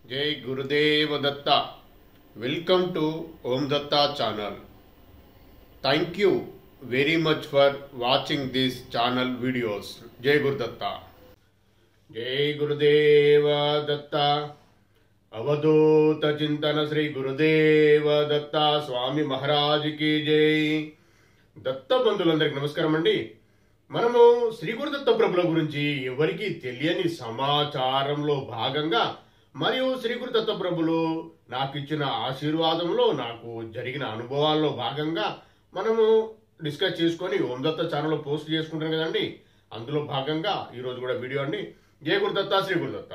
जय गुरुदेव Dutta. Welcome to Om Datta channel. Thank you very much for watching this channel videos. जय गुरु दत्ता. जय गुरुदेव दत्ता. अवधूत चिंतन श्री गुरुदेव दत्ता स्वामी महाराज की जय. దత్త బంధువులందరికీ నమస్కారం అండి. మనము శ్రీ గురుదత్త ప్రభుల గురించి ఎవరికి తెలియని సమాచారంలో భాగంగా మరియు శ్రీ గురుదత్త ప్రభులు నాకు ఇచ్చిన ఆశీర్వాదంలో నాకు జరిగిన అనుభవాల్లో భాగంగా మనము డిస్కస్ చేసుకొని ఓం దత్త ఛానల్లో పోస్ట్ చేసుకుంటాం కదండి. అందులో భాగంగా ఈరోజు కూడా వీడియో అండి. జయ గురుదత్త. శ్రీ గురుదత్త.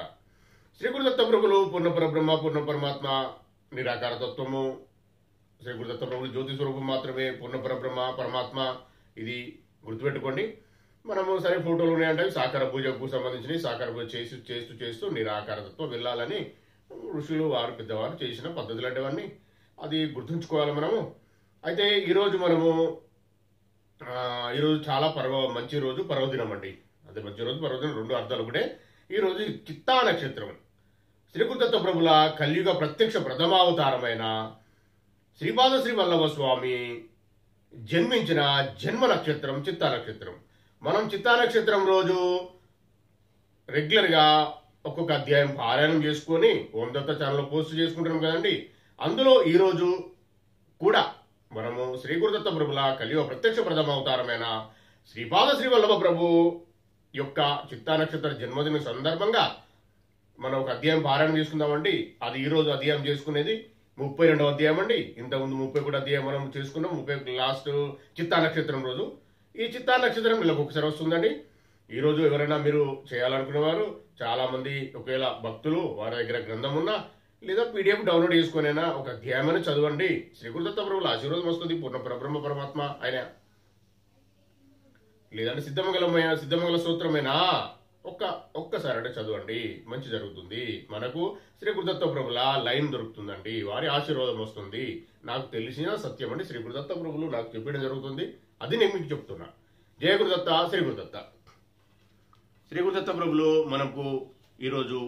శ్రీ గురుదత్త ప్రభులు పూర్ణ పరబ్రహ్మ పూర్ణ పరమాత్మ నిరాకార తత్వము. శ్రీ గురుదత్త ప్రభులు జ్యోతి స్వరూపం మాత్రమే, పూర్ణ పరబ్రహ్మ పరమాత్మ. ఇది గుర్తుపెట్టుకోండి. మనము సరే ఫోటోలు ఉన్నాయంటే సాకార పూజకు సంబంధించినవి సాకార పూజ చేస్తూ నిరాకారతత్వం వెళ్ళాలని ఋషులు వారు పెద్దవారు చేసిన పద్ధతులు అంటేవన్నీ అది గుర్తుంచుకోవాలి మనము. అయితే ఈరోజు ఈరోజు చాలా మంచి రోజు, పర్వదినం అండి. అదే మంచి రోజు పర్వదినం రెండు అర్థాలు ఒకటే. ఈరోజు చిత్తా నక్షత్రం. శ్రీ గురుదత్త ప్రభుల కలియుగ ప్రత్యక్ష ప్రథమావతారమైన శ్రీపాద శ్రీ వల్లభ స్వామి జన్మించిన జన్మ నక్షత్రం చిత్తా నక్షత్రం. మనం చిత్తా నక్షత్రం రోజు రెగ్యులర్గా ఒక్కొక్క అధ్యాయం పారాయణం చేసుకొని ఓం దత్త ఛానల్లో పోస్ట్ చేసుకుంటున్నాం కదండి. అందులో ఈరోజు కూడా మనము శ్రీ గురుదత్త ప్రభుల కలియుగ ప్రత్యక్ష ప్రథమ అవతారమైన శ్రీపాద శ్రీ వల్లభ ప్రభు యొక్క చిత్తా నక్షత్ర జన్మదిన సందర్భంగా మనం ఒక అధ్యాయం పారాయణం చేసుకుందామండి. అది ఈరోజు అధ్యాయం చేసుకునేది 32వ అధ్యాయం అండి. ఇంతకుముందు 31 అధ్యాయం మనం చేసుకున్నాం. 30 లాస్ట్ చిత్తా నక్షత్రం రోజు. ఈ చిత్తా నక్షత్రం వీళ్ళకి ఒకసారి వస్తుందండి. ఈరోజు ఎవరైనా మీరు చేయాలనుకునేవారు చాలా మంది ఒకవేళ భక్తులు వారి దగ్గర గ్రంథం ఉన్నా లేదా పీడిఎఫ్ డౌన్లోడ్ చేసుకునైనా ఒక అధ్యాయమైన చదవండి. శ్రీ గురుదత్త ప్రభుల ఆశీర్వాదం వస్తుంది. పూర్ణ పరబ్రహ్మ పరమాత్మ ఆయన. లేదంటే సిద్ధమంగళ స్తోత్రమైనా ఒక్కసారి అంటే చదవండి, మంచి జరుగుతుంది. మనకు శ్రీ గురుదత్త ప్రభుల లైన్ దొరుకుతుందండి. వారి ఆశీర్వాదం వస్తుంది. నాకు తెలిసిన సత్యం అండి. శ్రీ గురుదత్త ప్రభులు నాకు చెప్పడం జరుగుతుంది. అది నేను మీకు చెప్తున్నా. జయ గురుదత్త. శ్రీ గురుదత్త. శ్రీ గురుదత్త ప్రభులు మనకు ఈరోజు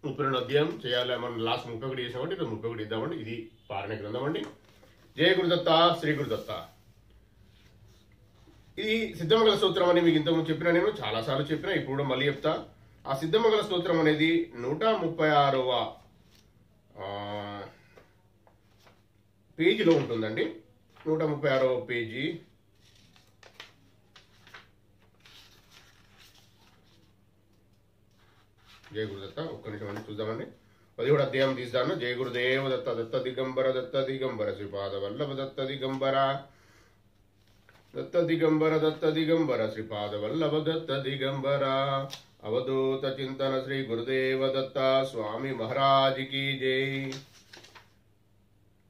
32 అధ్యాయం చేయాలి. మనం లాస్ట్ 31 చేసామండి. ఈరోజు 31 ఇద్దామండి. ఇది పారాయణ గ్రంథం అండి. జయ గురుదత్త. శ్రీ గురుదత్త. ఇది సిద్ధమంగళ స్తోత్రం అని మీకు ఇంతకుముందు చెప్పినా, నేను చాలాసార్లు చెప్పినా, ఇప్పుడు కూడా మళ్ళీ చెప్తా. ఆ సిద్ధమంగళ స్తోత్రం అనేది 136వ పేజీలో ఉంటుందండి. 136వ పేజీ. జయ గురుదత్త. ఒక్క నిమిషం అండి చూద్దామండి. 17వ అధ్యాయం తీస్తాను. జయ గురుదేవ దత్త. దత్త దిగంబర శ్రీపాద వల్లభ దత్త దిగంబర శ్రీపాద వల్లభ దత్త దిగంబర. అవధూత చింతన శ్రీ గురుదేవ దత్త స్వామి మహారాజ్ की జై.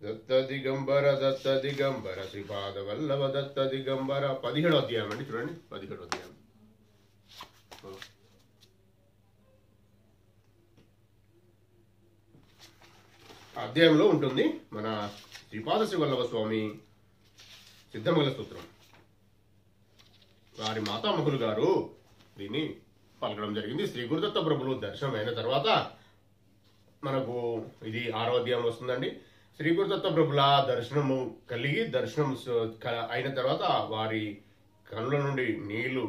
దత్త దిగంబర శ్రీపాద వల్లభ దత్త దిగంబర. 17వ అధ్యాయం అండి. చూడండి 17వ అధ్యాయం. అధ్యాయంలో ఉంటుంది మన శ్రీపాద శ్రీ వల్లభ స్వామి సిద్ధమంగళ స్తోత్రం. వారి మాతామహులు గారు దీన్ని పలకడం జరిగింది. శ్రీ గురుదత్త ప్రభులు దర్శనం అయిన తర్వాత మనకు ఇది 6వ అధ్యాయం వస్తుందండి. శ్రీ గురుదత్త ప్రభుల దర్శనము కలిగి దర్శనం అయిన తర్వాత వారి కనుల నుండి నీళ్లు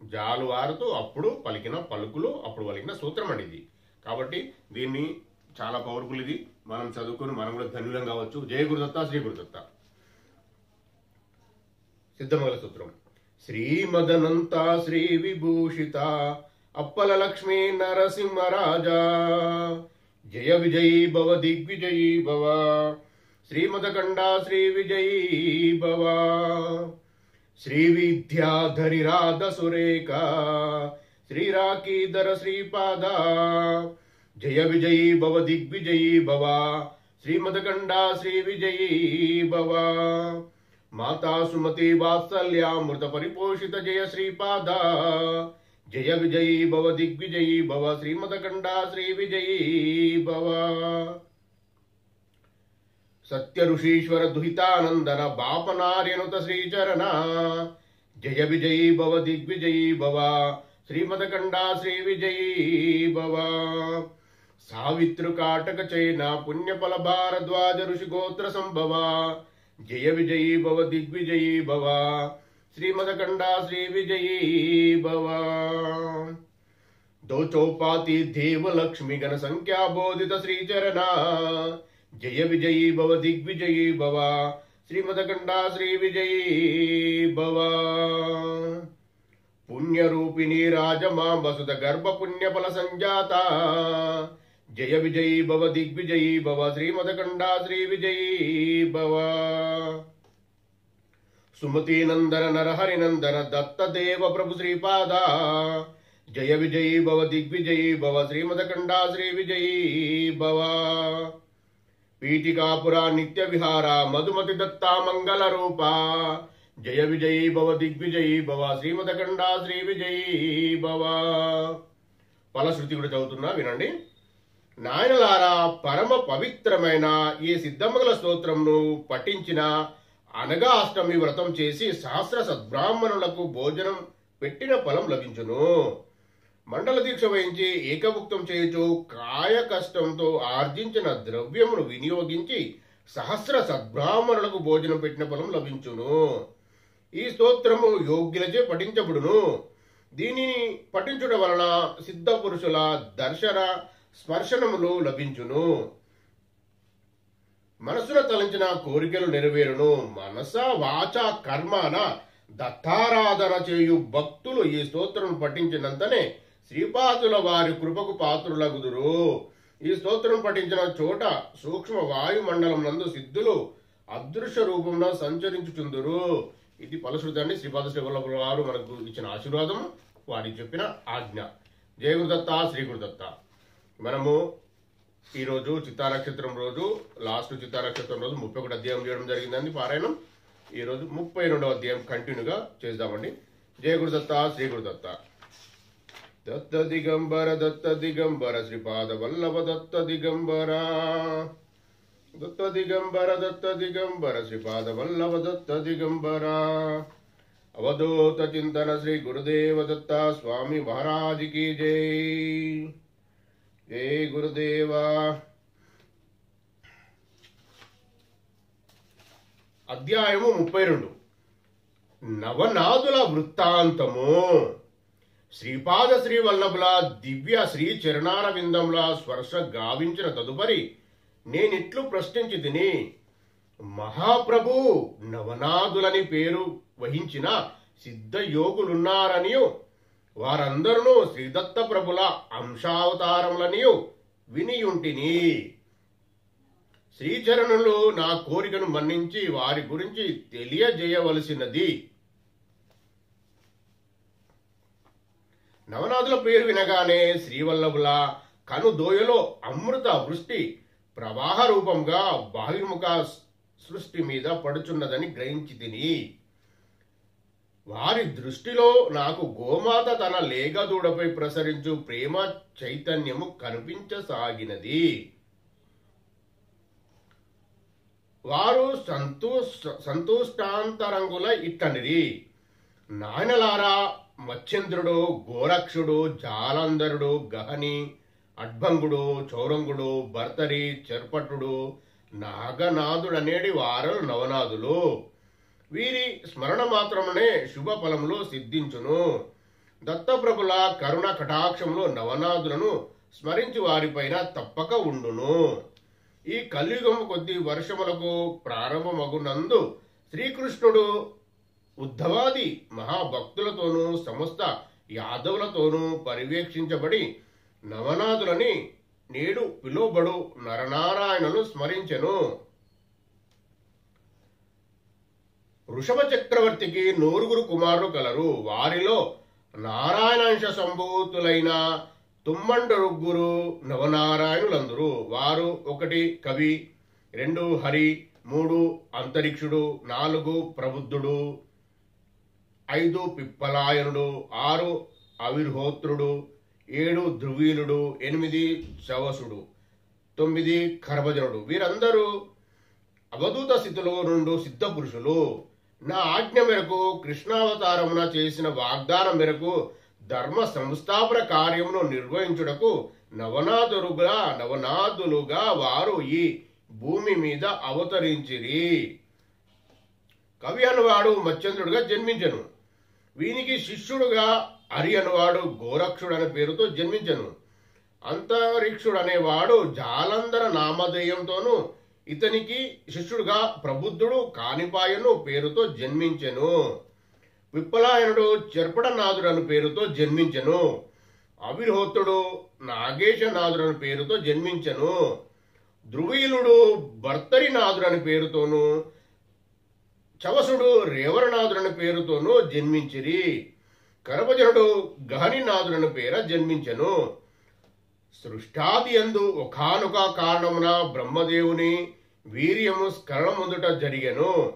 జాలువారుతూ అప్పుడు పలికిన పలుకులు, అప్పుడు పలికిన సూత్రం అండి ఇది. కాబట్టి దీన్ని చాలా పవర్ఫుల్. ఇది మనం చదువుకొని మనం కూడా ధన్యులం కావచ్చు. జయ గురుదత్త. శ్రీ గురుదత్త. సిద్ధమంగళ సూత్రం. శ్రీమదనంత శ్రీ విభూషిత అప్పల లక్ష్మీ నరసింహరాజా జయ విజయీ భవ దిగ్విజయీ భవ. శ్రీమదకండ శ్రీ విజయీ భవ. శ్రీ విద్యాధరి రాధ సురేఖ శ్రీరాకీధర శ్రీపాద జయ విజయీ భవ దిగ్విజయీ భవ. శ్రీమదకండ శ్రీ విజయీ భవ. మాతా సుమతి వాత్సల్యామృత పరిపోషిత జయ శ్రీపాద జయ విజయీ భవ దిగ్విజయీ భవ. శ్రీమదకండ శ్రీ విజయీ భవ. సత్య ఋషీశ్వర దుహితానందన బాపనార్యనుత శ్రీచరణ జయ విజయీ భవ దిగ్విజయీ భవ. శ్రీమదకండ శ్రీ విజయీ భవ. సావితృకాటక చైన పుణ్యఫల భారద్వాజ ఋషిగోత్ర సంభవ జయ విజయీ భవ దిగ్విజయీ భవ శ్రీమదకండ శ్రీ విజయీ భవ दो चौपाती देव लक्ष्मी गण संख्या बोधित श्रीचरणा जय विजयी भव दिग्विजयी भव श्रीमदकंडा श्री विजयी भव पुण्य रूपिणी राजमा वसुध गर्भ पुण्य फल संजाता जय विजयी भव दिग्विजयी भव श्रीमदकंडा श्री विजयी भव सुमति नंदन नरहरि नंदन दत्त देव प्रभु श्रीपादा जय विजयी भव दिग्विजयी भव श्रीमदकंडा श्री विजयी भव पीठिकापुरा नित्य विहारा मधुमति दत्ता मंगल रूपा जय विजयी भव दिग्विजयी भव श्रीमदकंडा श्री विजयी भव ఫలశ్రుతి కూడా చదువుతున్నా వినండి. నాయనలారా, పరమ పవిత్రమైన ఈ సిద్ధమంగళ స్తోత్రంను పఠించిన అనగా అష్టమి వ్రతం చేసి సహస్ర సద్బ్రాహ్మణులకు భోజనం పెట్టిన ఫలం లభించును. మండల దీక్ష వహించి ఏకభుక్తం చేయుచు కాయ కష్టంతో ఆర్జించిన ద్రవ్యమును వినియోగించి సహస్ర సద్బ్రాహ్మణులకు భోజనం పెట్టిన ఫలం లభించును. ఈ స్తోత్రము యోగ్యులచే పఠించబడును. దీనిని పఠించుట వలన సిద్ధ పురుషుల దర్శన స్పర్శనములు లభించును. మనసున తలంచిన కోరికలు నెరవేరును. మనస వాచ కర్మాన దత్తారాధన చేయు భక్తులు ఈ స్తోత్రం పఠించినంతనే శ్రీపాదుల వారి కృపకు పాత్రులగుదురు. ఈ స్తోత్రం పఠించిన చోట సూక్ష్మ వాయుమండలం నందు సిద్ధులు అదృశ్య రూపంలో సంచరించుచుందురు. ఇది ఫలశ్రుతి అండి. శ్రీపాద శ్రీవల్లభుల వారు మనకు ఇచ్చిన ఆశీర్వాదం, వారికి చెప్పిన ఆజ్ఞ. జయ గురుదత్త, శ్రీ గురుదత్త. మనము ఈరోజు చిత్తా నక్షత్రం రోజు, లాస్ట్ చిత్తా నక్షత్రం రోజు 31 అధ్యాయం చేయడం జరిగిందండి పారాయణం. ఈరోజు 32వ అధ్యాయం కంటిన్యూగా చేద్దామండి. జయ గురుదత్త, శ్రీ గురుదత్త. దత్త దిగంబర శ్రీపాద వల్లభ దత్త దిగంబర శ్రీపాద వల్లభ దత్త దిగంబర అవధూత చింతన శ్రీ గురుదేవ దత్త స్వామి మహారాజ్ కి జై. జై గురుదేవా. అధ్యాయము 32. నవనాదుల వృత్తాంతము. శ్రీపాద శ్రీ వల్లభుల దివ్య శ్రీ చరణార విందంలా స్పర్శ గావించిన తదుపరి నేనిట్లు ప్రశ్నించి తిని, మహాప్రభు, నవనాదులని పేరు వహించిన సిద్ధ యోగులున్నారనియు వారందరూ శ్రీదత్త ప్రభుల అంశావతారములనియు వినియుంటిని. శ్రీచరణులు నా కోరికను మన్నించి వారి గురించి తెలియజేయవలసినది. నవనాథుల పేరు వినగానే శ్రీవల్లభుల కనుదోయలో అమృత వృష్టి ప్రవాహ రూపంగా బాహ్యముఖ సృష్టి మీద పడుచున్నదని గ్రహించి తిని, వారి దృష్టిలో నాకు గోమాత తన లేగదూడపై ప్రసరించు ప్రేమ చైతన్యము కనిపించసాగినది. వారు సంతుష్టాంతరంగుల ఇట్టనిరి, నాయనలారా, మచ్చేంద్రుడు, గోరక్షుడు, జాలంధరుడు, గహని, అడ్భంగుడు, చౌరంగుడు, భర్తరి, చెర్పట్టుడు, నాగనాథుడనేటి వారలు నవనాథులు. వీరి స్మరణ మాత్రమునే శుభ ఫలములు సిద్ధించును. దత్తప్రభుల కరుణ కటాక్షములు నవనాథులను స్మరించి వారిపైన తప్పక ఉండును. ఈ కలియుగము కొద్ది వర్షములకు ప్రారంభమగునందు శ్రీకృష్ణుడు ఉద్ధవాది మహాభక్తులతోనూ సమస్త యాదవులతోనూ పర్యవేక్షించబడి నవనాథులని నేడు పిలువబడు నరనారాయణులు స్మరించెను. వృషభ చక్రవర్తికి 9 కుమారులు కలరు. వారిలో నారాయణాంశ సంభూతులైన తుమ్మండరుగురు నవనారాయణులందరూ. వారు 1 కవి, 2 హరి, 3 అంతరిక్షుడు, 4 ప్రబుద్ధుడు, 5 పిప్పలాయనుడు, 6 అవిర్హోత్రుడు, 7 ధ్రువీలుడు, 8 చవసుడు, 9 కర్మజనుడు. వీరందరూ అవధూత స్థితిలో నుండి సిద్ధ పురుషులు. నా ఆజ్ఞ మేరకు కృష్ణావతారమున చేసిన వాగ్దానం మేరకు ధర్మ సంస్థాపన కార్యమును నిర్వహించుటకు నవనాథులుగా వారు ఈ భూమి మీద అవతరించిరి. కవి అనువాడు మత్స్యంద్రుడుగా జన్మించెను. వీనికి శిష్యుడుగా హరి అనువాడు గోరక్షుడు అనే పేరుతో జన్మించెను. అంతరిక్షుడు అనేవాడు జాలంధర నామధేయంతోనూ ఇతనికి శిష్యుడుగా ప్రబుద్ధుడు కానిపాయను పేరుతో జన్మించెను. విప్పలాయనుడు చెర్పడనాథుడు అను పేరుతో జన్మించెను. అవిర్హోత్రుడు నాగేశనాథుడు అను పేరుతో జన్మించెను. ధ్రువీలుడు భర్తరినాథుడు అనే పేరుతోనూ చవసుడు రేవరనాథుడు అనే పేరుతోనూ జన్మించిరి. కరభజనుడు గహనినాథుడని పేర జన్మించెను. సృష్టాది యందు ఒకానొక కారణమున బ్రహ్మదేవుని వీర్యము స్ఖలనముందుట జరిగెను.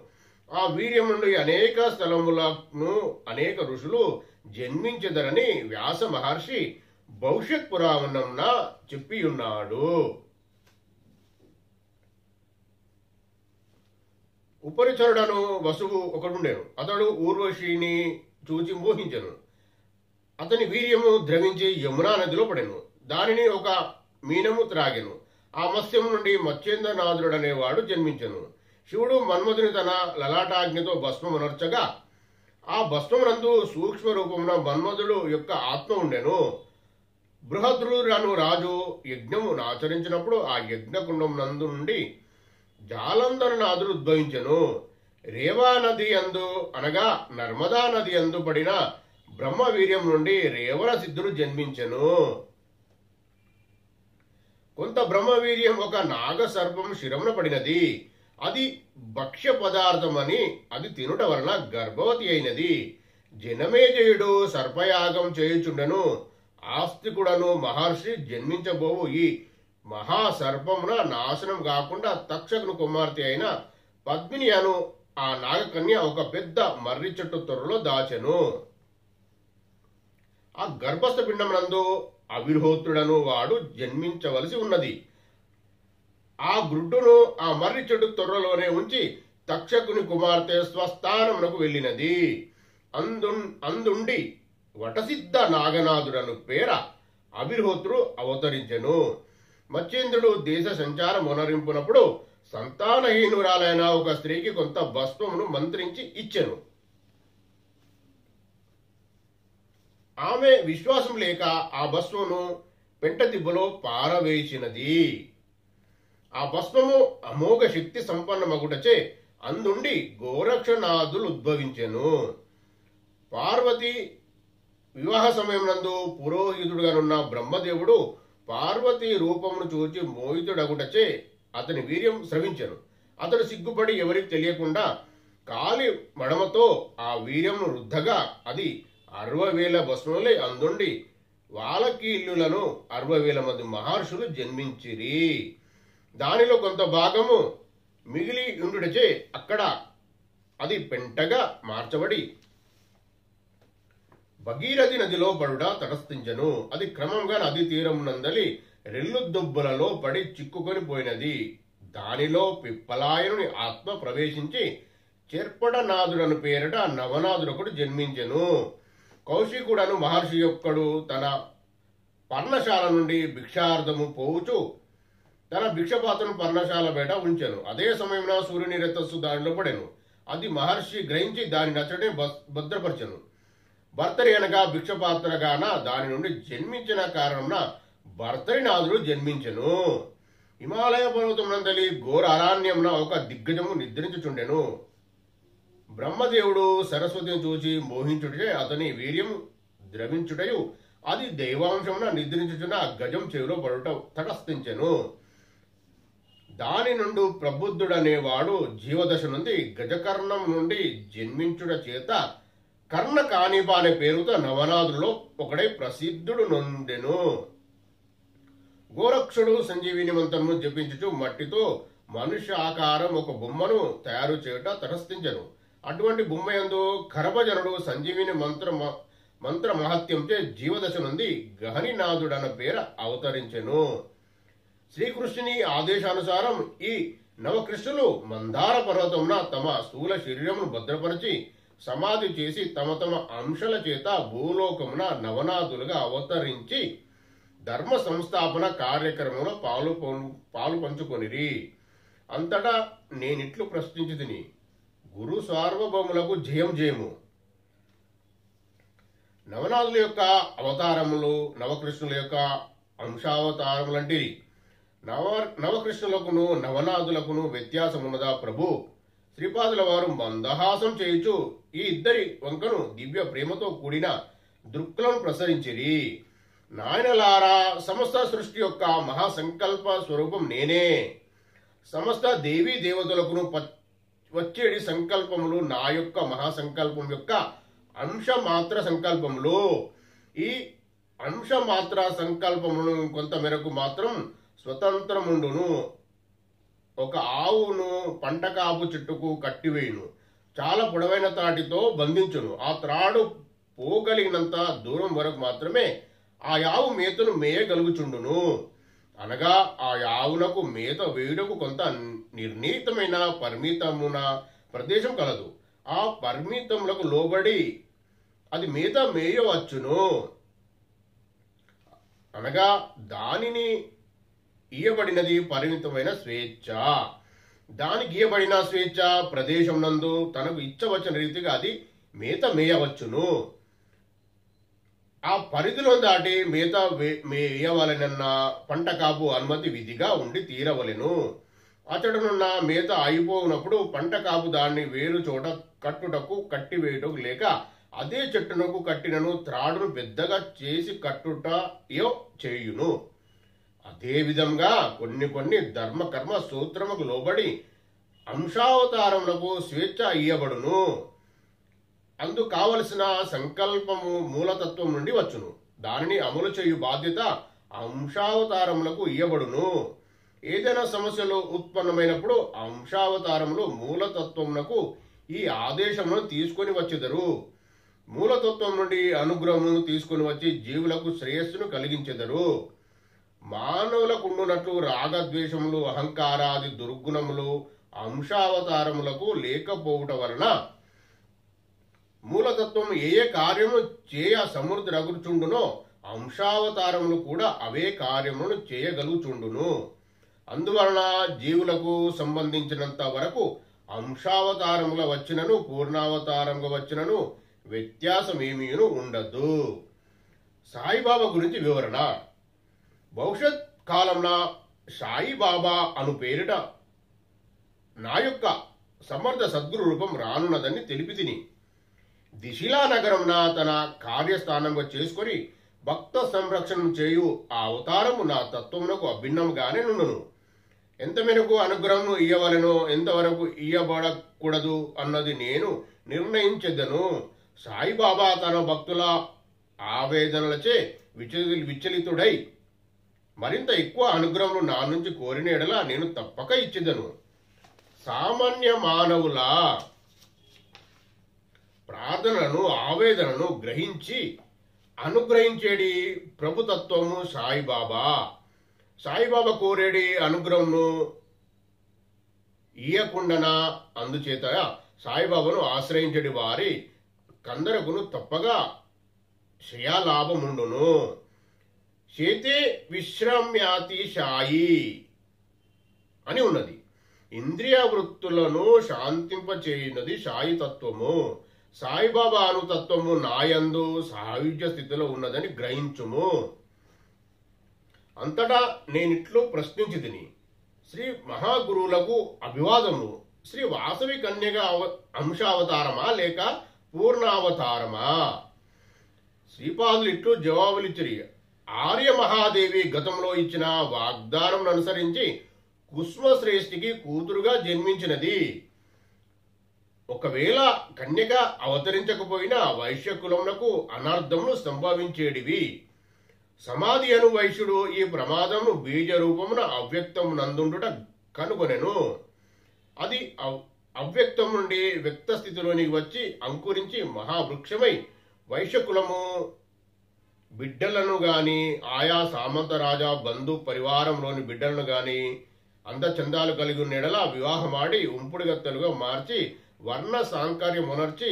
ఆ వీర్యం నుండి అనేక స్థలములను అనేక ఋషులు జన్మించెదరని వ్యాస మహర్షి భవిష్యత్ పురాణమున చెప్పియున్నాడు. ఉపరిచరుడను వసువు ఒకడుండెను. అతడు ఊర్వశిని చూచి మోహించెను. అతని వీర్యము ద్రవించి యమునా నదిలో పడెను. దానిని ఒక మీనము త్రాగెను. ఆ మత్స్యం నుండి మత్స్యేంద్రనాథుడనేవాడు జన్మించెను. శివుడు మన్మధుని తన లలాటాగ్నితో భస్మమునర్చగా ఆ భస్మమునందు సూక్ష్మ రూపమున మన్మధుడు యొక్క ఆత్మ ఉండెను. బృహద్రురను రాజు యజ్ఞము ఆచరించినప్పుడు ఆ యజ్ఞకుండం నందు నుండి జాలంధరనాథుడు ఉద్భవించెను. రేవా నది యందు అనగా నర్మదా నది యందు పడిన బ్రహ్మవీర్యం నుండి రేవర సిద్ధుడు జన్మించెను. కొంత బ్రహ్మవీర్యం ఒక నాగ సర్పం శిరమున పడినది. అది భక్ష్య పదార్థమని అది తినుట వలన గర్భవతి అయినది. జనమేజయుడు సర్పయాగం చేయుచుండెను. ఆస్తికుడను మహర్షి జన్మించబోవు ఈ మహాసర్పమున నాశనం కాకుండా తక్షకుని కుమార్తె అయిన పద్మిని అను ఆ నాగకన్య ఒక పెద్ద మర్రి చెట్టు తొర్రలో దాచెను. ఆ గర్భస్థ పిండమునందు అవిర్హోత్రుడను వాడు జన్మించవలసి ఉన్నది. ఆ గ్రుడ్డును ఆ మర్రి చెట్టు తొర్రలోనే ఉంచి తక్షకుని కుమార్తె స్వస్థానమునకు వెళ్ళినది. అందుండి వటసిద్ధ నాగనాథుడను పేర అవిర్హోత్రుడు అవతరించెను. మత్స్యేంద్రుడు దేశ సంచారం మొనరింపునప్పుడు సంతానహీనురాలైన ఒక స్త్రీకి కొంత భస్మమును మంత్రించి ఇచ్చెను. ఆమె విశ్వాసం లేక ఆ భస్మమును పెంట దిబ్బలో పారవేసినది. ఆ భస్మము అమోఘ శక్తి సంపన్నమగుటచే అందుండి గోరక్షనాథులు ఉద్భవించెను. పార్వతి వివాహ సమయమునందు పురోహితుడుగానున్న బ్రహ్మదేవుడు పార్వతి రూపమును చూచి మోహితుడగుటచే అతని వీర్యం స్రవించెను. అతడు సిగ్గుపడి ఎవరికి తెలియకుండా కాలి మడమతో ఆ వీర్యమును రుద్దగా అది 60,000 భస్మములై అందుండి వాలకీల్యులను 60,000 మంది మహర్షులు జన్మించిరి. దానిలో కొంత భాగము మిగిలి ఉండుటచే అక్కడ అది పెంటగా మార్చబడి భగీరథి నదిలో పడుట తటస్థించెను. అది క్రమంగా నది తీరమునందలి రెల్లు దుబ్బులలో పడి చిక్కుకొని పోయినది. దానిలో పిప్పలాయనుని ఆత్మ ప్రవేశించి చెర్పడనాథుడను పేరట నవనాథుడొకడు జన్మించెను. కౌశికుడను మహర్షి యొక్కడు తన పర్ణశాల నుండి భిక్షార్థము పోవుచు తన భిక్షపాత్రను పర్ణశాల బయట ఉంచెను. అదే సమయంలో సూర్యుని రథస్సు దానిలో పడెను. అది మహర్షి గ్రహించి దాని నచ్చటే భద్రపరచెను. భర్తరి అనగా భిక్షపాత్రగాన దాని నుండి జన్మించిన కారణంన భర్తరినాథుడు జన్మించెను. హిమాలయ పర్వతమునందలి ఘోర అరణ్యమున ఒక దిగ్గజము నిద్రించుచుండెను. బ్రహ్మదేవుడు సరస్వతిని చూచి మోహించుటే అతని వీర్యం ద్రవించుటయు అది దైవాంశమున నిద్రించుచున్న గజం చెవిలో పడుట తటస్థించెను. దాని నుండి ప్రబుద్ధుడనేవాడు జీవదశ నుండి గజకర్ణం నుండి జన్మించుట చేత కర్ణ కానిప అనే పేరుతో నవనాథులలో ఒకడై ప్రసిద్ధుడు నొందెను. గోరక్షుడు సంజీవిని మంత్రమును జపించుచు మట్టితో మనుష్య ఆకారం ఒక బొమ్మను తయారు చేయుట తటస్థించెను. అటువంటి బొమ్మయందు కరభజనుడు సంజీవిని మంత్ర మహత్యంచే జీవదశ నుండి గహనినాథుడన్న పేర అవతరించెను. శ్రీకృష్ణుని ఆదేశానుసారం ఈ నవకృష్ణులు మందార పర్వతమున తమ స్థూల శరీరమును భద్రపరిచి సమాధి చేసి తమ తమ అంశల చేత భూలోకమున నవనాథులుగా అవతరించి ధర్మ సంస్థాపన కార్యక్రమంలో పాలు పంచుకొనిరి. అంతటా నేనిట్లు ప్రశ్నించితిని, గురు సార్వభౌములకు జయం జయము. నవనాథుల యొక్క అవతారములు నవకృష్ణుల యొక్క అంశావతారములంటివి. నవకృష్ణులకును నవనాథులకును వ్యత్యాసమున్నదా ప్రభు? శ్రీపాదుల వారు మందహాసం చేయుచు ఈ ఇద్దరి వంకను దివ్య ప్రేమతో కూడిన దృక్కులను ప్రసరించిరి. నాయనలారా, సమస్త సృష్టి యొక్క మహాసంకల్ప స్వరూపం నేనే. సమస్త దేవీ దేవతలకును వచ్చేడి సంకల్పములు నా యొక్క మహాసంకల్పం యొక్క అంశమాత్ర సంకల్పములు. ఈ అంశమాత్ర సంకల్పమును కొంతమేరకు మాత్రం స్వతంత్రముండును. ఒక ఆవును పంటకాపు చెట్టుకు కట్టివేయును, చాలా పొడవైన తాటితో బంధించును. ఆ త్రాడు పోగలిగినంత దూరం వరకు మాత్రమే ఆ ఆవు మేతను మేయగలుగుచుండును. అనగా ఆ ఆవునకు మేత వేయుటకు కొంత నిర్ణీతమైన పరిమితమున ప్రదేశం కలదు. ఆ పరిమితములకు లోబడి అది మేత మేయవచ్చును. అనగా దానిని ఇయ్యబడినది పరిమితమైన స్వేచ్ఛ. దానికి ఇయ్యబడిన స్వేచ్ఛ ప్రదేశం నందు తనకు ఇచ్చవచ్చిన రీతిగా అది మేత మేయవచ్చును. ఆ పరిధిలో దాటి మేత మేయవలెనన్న పంట కాపు అనుమతి విధిగా ఉండి తీరవలెను. అతడునున్న మేత అయిపోయినప్పుడు పంట కాపు దాన్ని వేరు చోట కట్టుటకు కట్టివేయటకు లేక అదే చెట్టునకు కట్టినను త్రాడును పెద్దగా చేసి కట్టుటయో చేయును. అదే విధంగా కొన్ని ధర్మ కర్మ సూత్రముకు లోబడి అంశావతారములకు స్వేచ్ఛ ఇయ్యబడును. అందు కావలసిన సంకల్పము మూలతత్వం నుండి వచ్చును. దానిని అమలు చేయు బాధ్యత అంశావతారములకు ఇయ్యబడును. ఏదైనా సమస్యలు ఉత్పన్నమైనప్పుడు అంశావతారములు మూలతత్వమునకు ఈ ఆదేశమును తీసుకొని వచ్చెదరు. మూలతత్వం నుండి అనుగ్రహమును తీసుకొని వచ్చి జీవులకు శ్రేయస్సును కలిగించెదరు. మానవులకుండునట్లు రాగద్వేషములు అహంకారాది దుర్గుణములు అంశావతారములకు లేకపోవటం వలన మూలతత్వం ఏ కార్యము చేయ సమృద్ధి అంశావతారములు కూడా అవే కార్యములను చేయగలుగుచుండును. అందువలన జీవులకు సంబంధించినంత వరకు అంశావతారముల వచ్చినను పూర్ణావతారంగా వచ్చినను వ్యత్యాసమేమీను ఉండదు. సాయిబాబా గురించి వివరణ. భవిష్యత్ కాలంలో సాయిబాబా అను పేరిట నా యొక్క సమర్థ సద్గురు రూపం రానున్నదని తెలిపి తిని దిశిలా నగరంన తన కార్యస్థానంగా చేసుకొని భక్త సంరక్షణ చేయు ఆ అవతారము నా తత్వమునకు అభిన్నంగానే నుండును. ఎంత మేరకు అనుగ్రహము ఇయ్యవలెనో ఎంతవరకు ఇయ్యబడకూడదు అన్నది నేను నిర్ణయించెదను. సాయిబాబా తన భక్తుల ఆవేదనలచే విచలితుడై మరింత ఎక్కువ అనుగ్రహమును నా నుంచి కోరిన ఎడల నేను తప్పక ఇచ్చేదను. సామాన్య మానవుల ప్రార్థనను ఆవేదనను గ్రహించి అనుగ్రహించేడి ప్రభుతత్వము సాయిబాబా. సాయిబాబా కోరేడి అనుగ్రహంను ఇయ్యకుండానా. అందుచేత సాయిబాబాను ఆశ్రయించడి వారి కందరకును తప్పగా శ్రేయాలాభముండును. చేతే విశ్రమ్యాతి సాయి అని ఉన్నది. ఇంద్రియ వృత్తులను శాంతింపచేయునది సాయి తత్వము. సాయిబాబా అనుతత్వము నాయందు సాయుధ్య స్థితిలో ఉన్నదని గ్రహించుము. అంతటా నేనిట్లు ప్రశ్నించి తిని, శ్రీ మహాగురువులకు అభివాదము. శ్రీ వాసవి కన్యగా అంశావతారమా లేక పూర్ణావతారమా? శ్రీపాదులు ఇట్లు జవాబులిచ్చిరి. ఆర్య మహాదేవి గతంలో ఇచ్చిన వాగ్దానం అనుసరించి కుస్మశ్రేష్ఠికి కూతురుగా జన్మించినది. ఒకవేళ కన్యక అవతరించకపోయినా వైశ్య కులమునకు అనర్థములు సంభవించేడివి. సమాధి అను వైశ్యుడు ఈ ప్రమాదమును బీజ రూపమున అవ్యక్తము నందుండుట కనుగొనెను. అది అవ్యక్తం నుండి వ్యక్త స్థితిలోనికి వచ్చి అంకురించి మహావృక్షమై వైశ్యకులము బిడ్డలను గాని ఆయా సామంత రాజా బంధు పరివారంలోని బిడ్డలను గాని అందచందాలు కలిగి ఉన్న ఎడల వివాహమాడి ఉంపుడుగత్తలుగా మార్చి వర్ణ సాంకర్యమునర్చి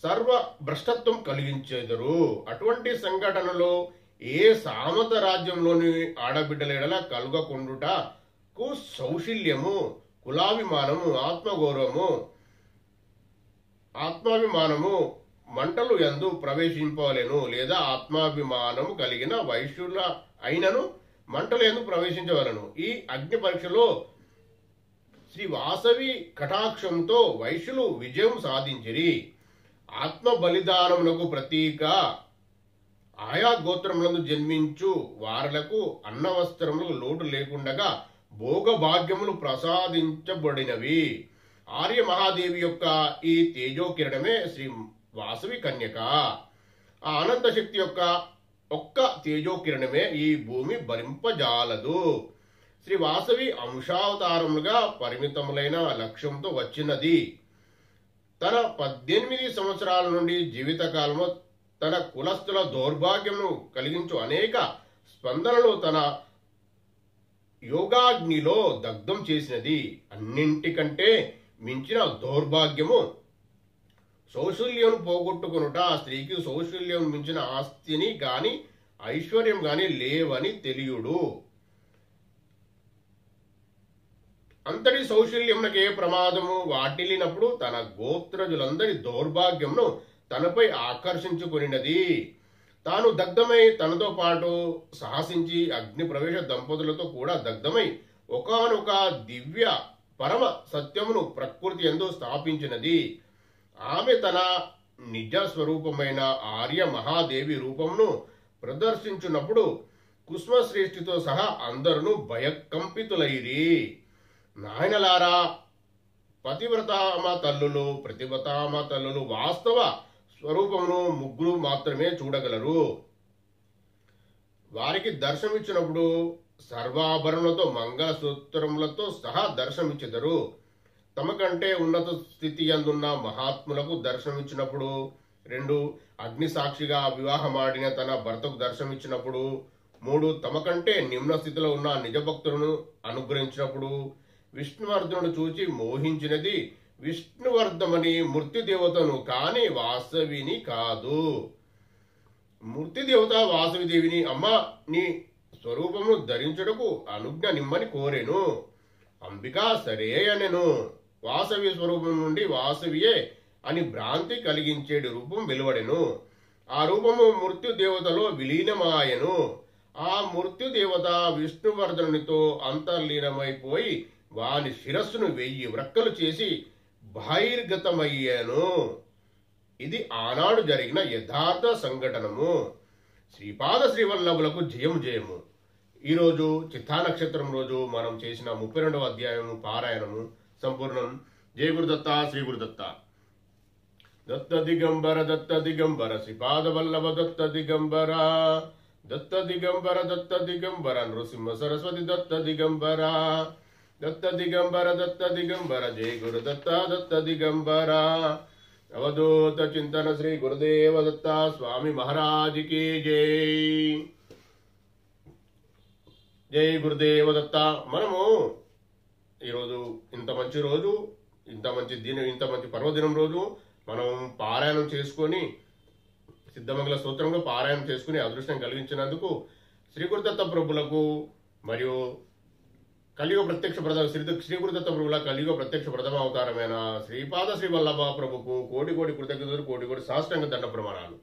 సర్వ భ్రష్టత్వం కలిగించేదరు. అటువంటి సంఘటనలో ఏ సామంత రాజ్యంలోని ఆడబిడ్డల ఎడల కలుగకుండుటకు సౌశల్యము, కులాభిమానము, ఆత్మాభిమానము మంటలు యందు ప్రవేశింపలేను, లేదా ఆత్మాభిమానము కలిగిన వైశ్యుల అయినను మంటలు యందు ప్రవేశించవలను. ఈ అగ్ని పరీక్షలో శ్రీ వాసవి కటాక్షంతో వైశ్యులు విజయం సాధించిరి. ఆత్మ బలిదానమునకు ప్రతీక ఆయా గోత్రములందు జన్మించు వారలకు అన్నవస్త్రములకు లోటు లేకుండగా భోగభాగ్యములు ప్రసాదించబడినవి. ఆర్య మహాదేవి యొక్క ఈ తేజోకిరణమే శ్రీ వాసవి కన్యక. ఆ అనంత శక్తి యొక్క ఒక్క తేజోకిరణమే ఈ భూమి భరింపజాలదు. శ్రీ వాసవి అంశావతారములుగా పరిమితములైన లక్ష్యంతో వచ్చినది. తన 18 సంవత్సరాల నుండి జీవితకాలంలో తన కులస్తుల దౌర్భాగ్యమును కలిగించు అనేక స్పందనలు తన యోగాగ్నిలో దగ్ధం చేసినది. అన్నింటికంటే మించిన దౌర్భాగ్యము సౌశల్యం పోగొట్టుకునుట. స్త్రీకి సౌశల్యం మించిన ఆస్తిని గాని ఐశ్వర్యం గాని లేవని తెలియుడు. అంతటి సౌశల్యమునకే ప్రమాదము వాటిల్లినప్పుడు తన గోత్రజులందరి దౌర్భాగ్యమును తనపై ఆకర్షించుకునినది. తాను దగ్ధమై తనతో పాటు సాహసించి అగ్ని ప్రవేశ దంపతులతో కూడా దగ్ధమై ఒకానొక దివ్య పరమ సత్యమును ప్రకృతి యందు స్థాపించినది. ఆమె తన నిజ స్వరూపమైన ఆర్య మహాదేవి రూపమును ప్రదర్శించున్నప్పుడు కుస్మశ్రేష్ఠితో సహా అందరూ భయకంపితులైరి. నాయనలారా, పతివ్రతామ తల్లులు వాస్తవ స్వరూపమును ముగ్గురు మాత్రమే చూడగలరు. వారికి దర్శనమిచ్చినప్పుడు సర్వాభరణలతో మంగళసూత్రములతో సహా దర్శనమిచ్చెదరు. తమ కంటే ఉన్నత స్థితి అందున్న మహాత్ములకు దర్శనమిచ్చినప్పుడు, 2 అగ్ని సాక్షిగా వివాహమాడిన తన భర్తకు దర్శనమిచ్చినప్పుడు, 3 తమ కంటే నిమ్న స్థితిలో ఉన్న నిజభక్తులను అనుగ్రహించినప్పుడు, విష్ణువర్ధనుడు చూచి మోహించినది విష్ణువర్ధమని మృత్యుదేవతను కాని వాసవిని కాదు. మృత్యుదేవత వాసవిదేవిని, అమ్మ నీ స్వరూపమును ధరించుటకు అనుజ్ఞ నిమ్మని కోరెను. అంబిక సరే అనెను. వాసవి స్వరూపం నుండి వాసవియే అని భ్రాంతి కలిగించేడు రూపం వెలువడెను. ఆ రూపము మృత్యుదేవతలో విలీనమాయెను. ఆ మృత్యుదేవత విష్ణువర్ధనునితో అంతర్లీనమైపోయి వాని శిరస్సును 1000 వ్రక్కలు చేసి బహిర్గతమయ్యాను. ఇది ఆనాడు జరిగిన యథార్థ సంఘటనము. శ్రీపాద శ్రీవల్లభులకు జయము. ఈరోజు చిత్తా నక్షత్రం రోజు మనం చేసిన 32వ అధ్యాయము పారాయణము సంపూర్ణం. జయ గురుదత్త, శ్రీ గురుదత్త. దత్త దిగంబర శ్రీపాద వల్లభ దత్త దిగంబర నృసింహ సరస్వతి దత్త దిగంబర జయ గురుదత్త దత్త దిగంబర. అవధూత చింతన శ్రీ గురుదేవ దత్త స్వామి మహారాజ్ కి జై. జై గురుదేవ దత్త. మనము ఈరోజు ఇంత మంచి రోజు, ఇంత మంచి పర్వదినం రోజు మనం పారాయణం చేసుకొని సిద్ధమంగళ స్తోత్రంలో పారాయణం చేసుకుని అదృష్టం కలిగించినందుకు శ్రీ గురుదత్త ప్రభులకు మరియు కలియుగ ప్రత్యక్ష శ్రీ గురుదత్త ప్రభుల కలియుగ ప్రత్యక్ష ప్రథమ అవతారమైన శ్రీపాద శ్రీ వల్లభ ప్రభుకు కోటి కృతజ్ఞతలు, కోటి సాష్టాంగ దండ ప్రమాణాలు.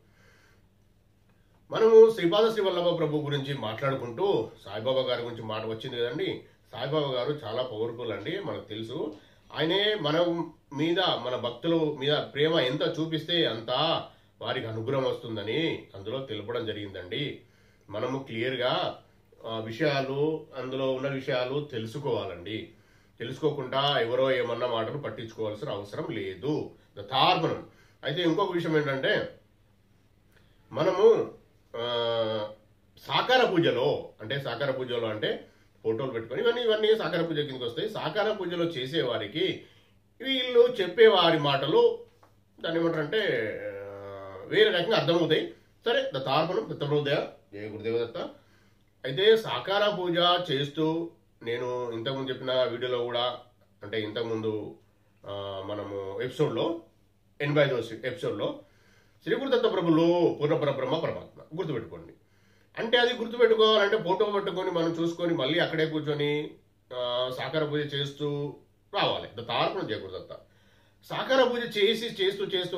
మనము శ్రీపాద శ్రీ వల్లభ ప్రభు గురించి మాట్లాడుకుంటూ సాయిబాబా గారి గురించి మాట వచ్చింది కదండి. సాయిబాబా గారు చాలా పవర్ఫుల్ అండి, మనకు తెలుసు. ఆయనే మన భక్తుల మీద ప్రేమ ఎంత చూపిస్తే అంత వారికి అనుగ్రహం వస్తుందని అందులో తెలపడం జరిగిందండి. మనము క్లియర్గా అందులో ఉన్న విషయాలు తెలుసుకోవాలండి. తెలుసుకోకుండా ఎవరో ఏమన్నా మాటలు పట్టించుకోవాల్సిన అవసరం లేదు. యథార్థనం. అయితే ఇంకొక విషయం ఏంటంటే, మనము సాకార పూజలో అంటే ఫోటోలు పెట్టుకొని ఇవన్నీ సాకార పూజ కిందకి వస్తాయి. సాకార పూజలో చేసేవారికి వీళ్ళు చెప్పేవారి మాటలు దాన్ని ఏమంటారంటే వేరే రకంగా అర్థమవుతాయి. సరే, దత్తార్పణం, దత్తప్రభుదయ, జయ గురుదేవదత్త. అయితే సాకార పూజ చేస్తూ నేను ఇంతకుముందు చెప్పిన వీడియోలో కూడా, అంటే ఇంతకుముందు మనము ఎపిసోడ్లో 85వ ఎపిసోడ్లో శ్రీ గురుదత్త ప్రభులు పూర్ణపర బ్రహ్మ పరమాత్మ గుర్తుపెట్టుకోండి. అంటే అది గుర్తుపెట్టుకోవాలంటే ఫోటో పెట్టుకొని మనం చూసుకొని మళ్ళీ అక్కడే కూర్చొని సాకార పూజ చేస్తూ రావాలి. దత్తార్పణం చేయకూడదు. సాకార పూజ చేస్తూ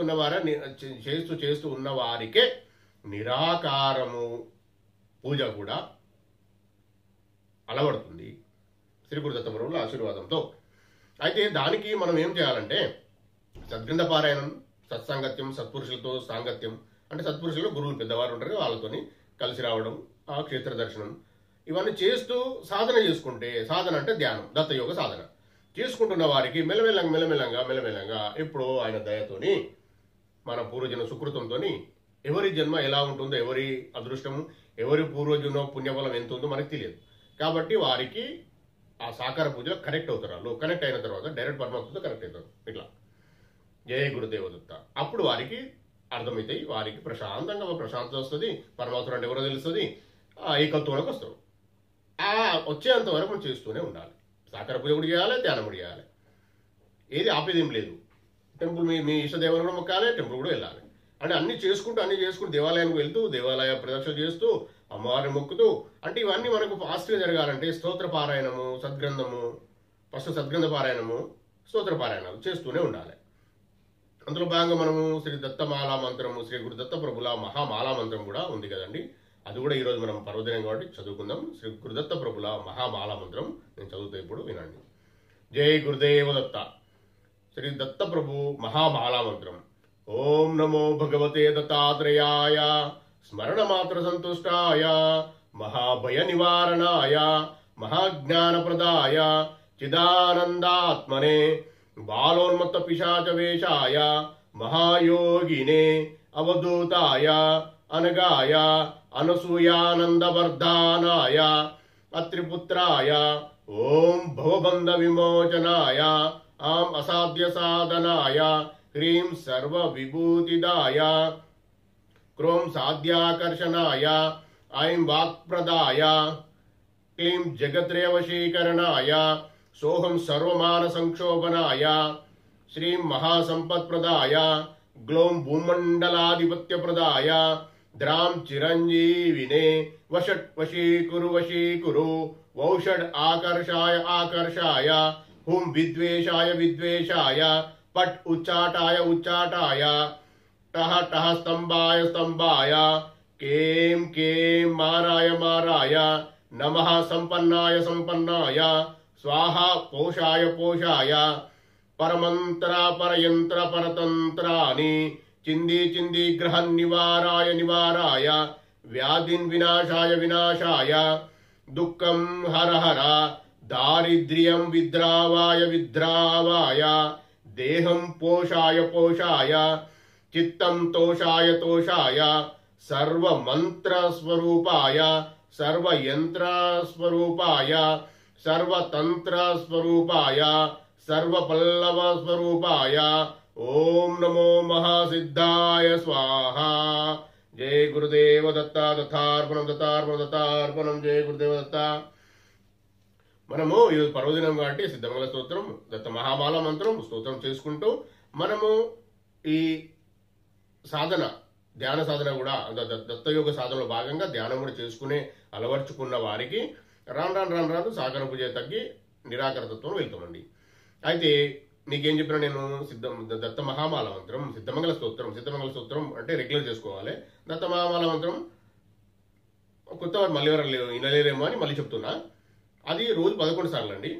ఉన్న వారికే నిరాకారము పూజ కూడా అలవడుతుంది శ్రీ గురుదత్త ప్రభువుల ఆశీర్వాదంతో. అయితే దానికి మనం ఏం చేయాలంటే సద్గ్రంథ పారాయణం, సత్సాంగత్యం, సత్పురుషులతో సాంగత్యం, అంటే సత్పురుషులు గురువులు పెద్దవారు ఉంటారు వాళ్ళతోని కలిసి రావడం, ఆ క్షేత్ర దర్శనం, ఇవన్నీ చేస్తూ సాధన చేసుకుంటే, సాధన అంటే ధ్యానం, దత్తయోగ సాధన చేసుకుంటున్న వారికి మెల్లమెల్లంగా ఎప్పుడో ఆయన దయతోని మన పూర్వజన్మ సుకృతంతో ఎవరి జన్మ ఎలా ఉంటుందో, ఎవరి అదృష్టము, ఎవరి పూర్వజన్మ పుణ్యఫలం ఎంత ఉందో మనకు తెలియదు. కాబట్టి వారికి ఆ సాకార పూజలో కనెక్ట్ అవుతారు. వాళ్ళు కనెక్ట్ అయిన తర్వాత డైరెక్ట్ పరమాత్మతో కనెక్ట్ అవుతారు. ఇట్లా జయ గురుదేవదత్త. అప్పుడు వారికి అర్థమవుతాయి, వారికి ప్రశాంతత వస్తుంది, పరమాత్మ అంటే ఎవరో తెలుస్తుంది, ఆ ఏకత్వంలోకి వస్తారు. ఆ వచ్చేంత వరకు మనం చేస్తూనే ఉండాలి. సాకార పూజ కూడా చేయాలి, ధ్యానం కూడా చేయాలి. ఏది ఆపేదేం లేదు. టెంపుల్ మీ ఇష్టదేవాలను కూడా మొక్కాలి, టెంపుల్ కూడా వెళ్ళాలి. అంటే అన్ని చేసుకుంటూ దేవాలయానికి వెళ్తూ, దేవాలయ ప్రదక్షిణ చేస్తూ, అమ్మవారిని మొక్కుతూ, అంటే ఇవన్నీ మనకు ఫాస్ట్గా జరగాలంటే స్తోత్ర పారాయణము, ఫస్ట్ సద్గ్రంథ పారాయణము, స్తోత్ర పారాయణాలు చేస్తూనే ఉండాలి. అందులో భాగంగా మనము శ్రీ దత్తమాలా మంత్రము, శ్రీ గురుదత్త ప్రభుల మహామాలా మంత్రం కూడా ఉంది కదండి. అది కూడా ఈరోజు మనం పర్వదినం కాబట్టి చదువుకుందాం. శ్రీ గురుదత్త ప్రభుల మహామాలా మంత్రం నేను చదువుతా, ఇప్పుడు వినండి. జై గురుదేవదత్త. శ్రీ దత్త ప్రభు మహామాలా మంత్రం. ఓం నమో భగవతే దత్తాత్రేయాయ స్మరణ మాత్ర సంతుష్టాయ మహాభయ నివారణాయ మహాజ్ఞానప్రదాయ చిదానందాత్మనే బాలోన్మత్త పిశాచ వేషాయ మహాయోగినే అవధూతాయ అనగాయ అనసూయానందవర్ధానాయ అత్రిపుత్రాయ ఓం భవబంధ విమోచనాయ ఆం అసాధ్య సాధనాయ హ్రీం సర్వ విభూతిదాయ క్రోం సాధ్యాకర్షణాయ ఐం వాక్ప్రదాయ క్లీం జగత్రేవశీకరణాయ సోహం సర్వమాన సంక్షోభనాయ శ్రీం మహాసంపత్ప్రదాయ గ్లోం భూమండలాధిపత్యప్రదాయ ద్రాం చిరంజీవినే వషట్ వశీకురు వౌషడ్ ఆకర్షాయ హుం విద్వేషాయ పట్ ఉచ్చాటాయ టహ స్తంభాయ కేం మారాయ నమః సంపన్నాయ స్వాహ పోషాయ పరమంత్ర పరతంత్రాని చింది గ్రహ నివారాయ వ్యాధిన్ వినాశాయ దుఃఖం హర దారిద్ర్యం విద్రావాయ దేహం పోషాయ చిత్తం తోషాయ సర్వమంత్ర స్వరూపాయ సర్వయంత్ర స్వరూపాయ సర్వతంత్ర స్వరూపాయ సర్వపల్లవ స్వరూపాయ ఓం నమో మహాసిద్ధాయ స్వాహ. జయ గురుదేవ దత్త. దత్తార్పణం. జయ గురుదేవ దత్త. మనము ఈరోజు పర్వదినం కాబట్టి సిద్ధమంగళ స్తోత్రం, దత్త మహామాల మంత్రం స్తోత్రం చేసుకుంటూ మనము ఈ సాధన, ధ్యాన సాధన కూడా దత్తయోగ సాధనలో భాగంగా ధ్యానం కూడా చేసుకునే అలవర్చుకున్న వారికి రాను సాకార పూజ తగ్గి నిరాకరతత్వం వెళ్తామండి. అయితే నీకేం చెప్పినా నేను దత్త మహామాల మంత్రం, సిద్ధమంగళ స్తోత్రం అంటే రెగ్యులర్ చేసుకోవాలి. దత్త మహామాల మంత్రం కొత్త వారు మళ్ళీ ఎవరు వినలేరేమో అని మళ్ళీ చెప్తున్నా. అది రోజు 11 సార్లు అండి.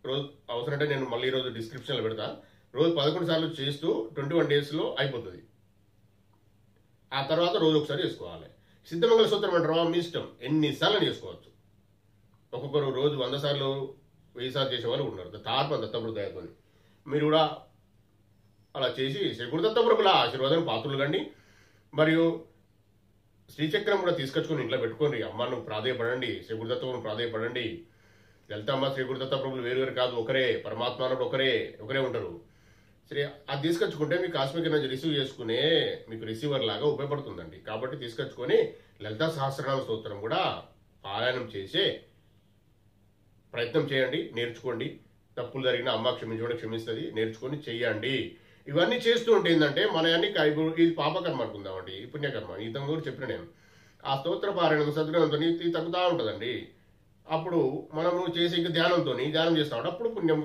రోజు అవసరమంటే నేను మళ్ళీ రోజు డిస్క్రిప్షన్లో పెడతా. రోజు 11 సార్లు చేస్తూ 21 డేస్లో అయిపోతుంది. ఆ తర్వాత రోజు ఒకసారి చేసుకోవాలి. సిద్ధమంగళ స్తోత్రం అంటారా మీ ఇష్టం, ఎన్నిసార్లు చేసుకోవచ్చు. ఒక్కొక్కరు రోజు 100 సార్లు 1000 సార్లు చేసే వాళ్ళు ఉన్నారు. దత్తప్రభుదయతో మీరు కూడా అలా చేసి శ్రీ గురుదత్త ప్రభుల ఆశీర్వాదం పాత్రలు కండి. మరియు శ్రీచక్రం కూడా తీసుకొచ్చుకొని ఇంట్లో పెట్టుకోండి. అమ్మను ప్రాధేయపడండి, శ్రీ గురుదత్త ప్రాధేయపడండి. లలితమ్మ శ్రీ గురుదత్త ప్రభులు వేరు కాదు, ఒకరే. పరమాత్మ అన్నప్పుడు ఒకరే ఉంటారు. అది తీసుకొచ్చుకుంటే మీకు కాస్మిక్ ఎనర్జీ రిసీవ్ చేసుకునే మీకు రిసీవర్ లాగా ఉపయోగపడుతుందండి. కాబట్టి తీసుకొచ్చుకొని లలితా సహస్రనామ స్తోత్రం కూడా పారాయణం చేసే ప్రయత్నం చేయండి, నేర్చుకోండి. తప్పులు జరిగిన అమ్మ క్షమిస్తుంది, నేర్చుకొని చెయ్యండి. ఇవన్నీ చేస్తూ ఉంటే ఏంటంటే మన అన్ని ఇది పాపకర్మ అనుకుందామండి, ఈ పుణ్యకర్మ. ఇంతకు కూడా చెప్పిన నేను ఆ స్తోత్ర పారాయణం సద్గ్రహంతో నీతి తగ్గుతూ ఉంటుందండి. అప్పుడు మనము చేసే ఇంకా ధ్యానం చేస్తూ ఉంటాం, అప్పుడు పుణ్యం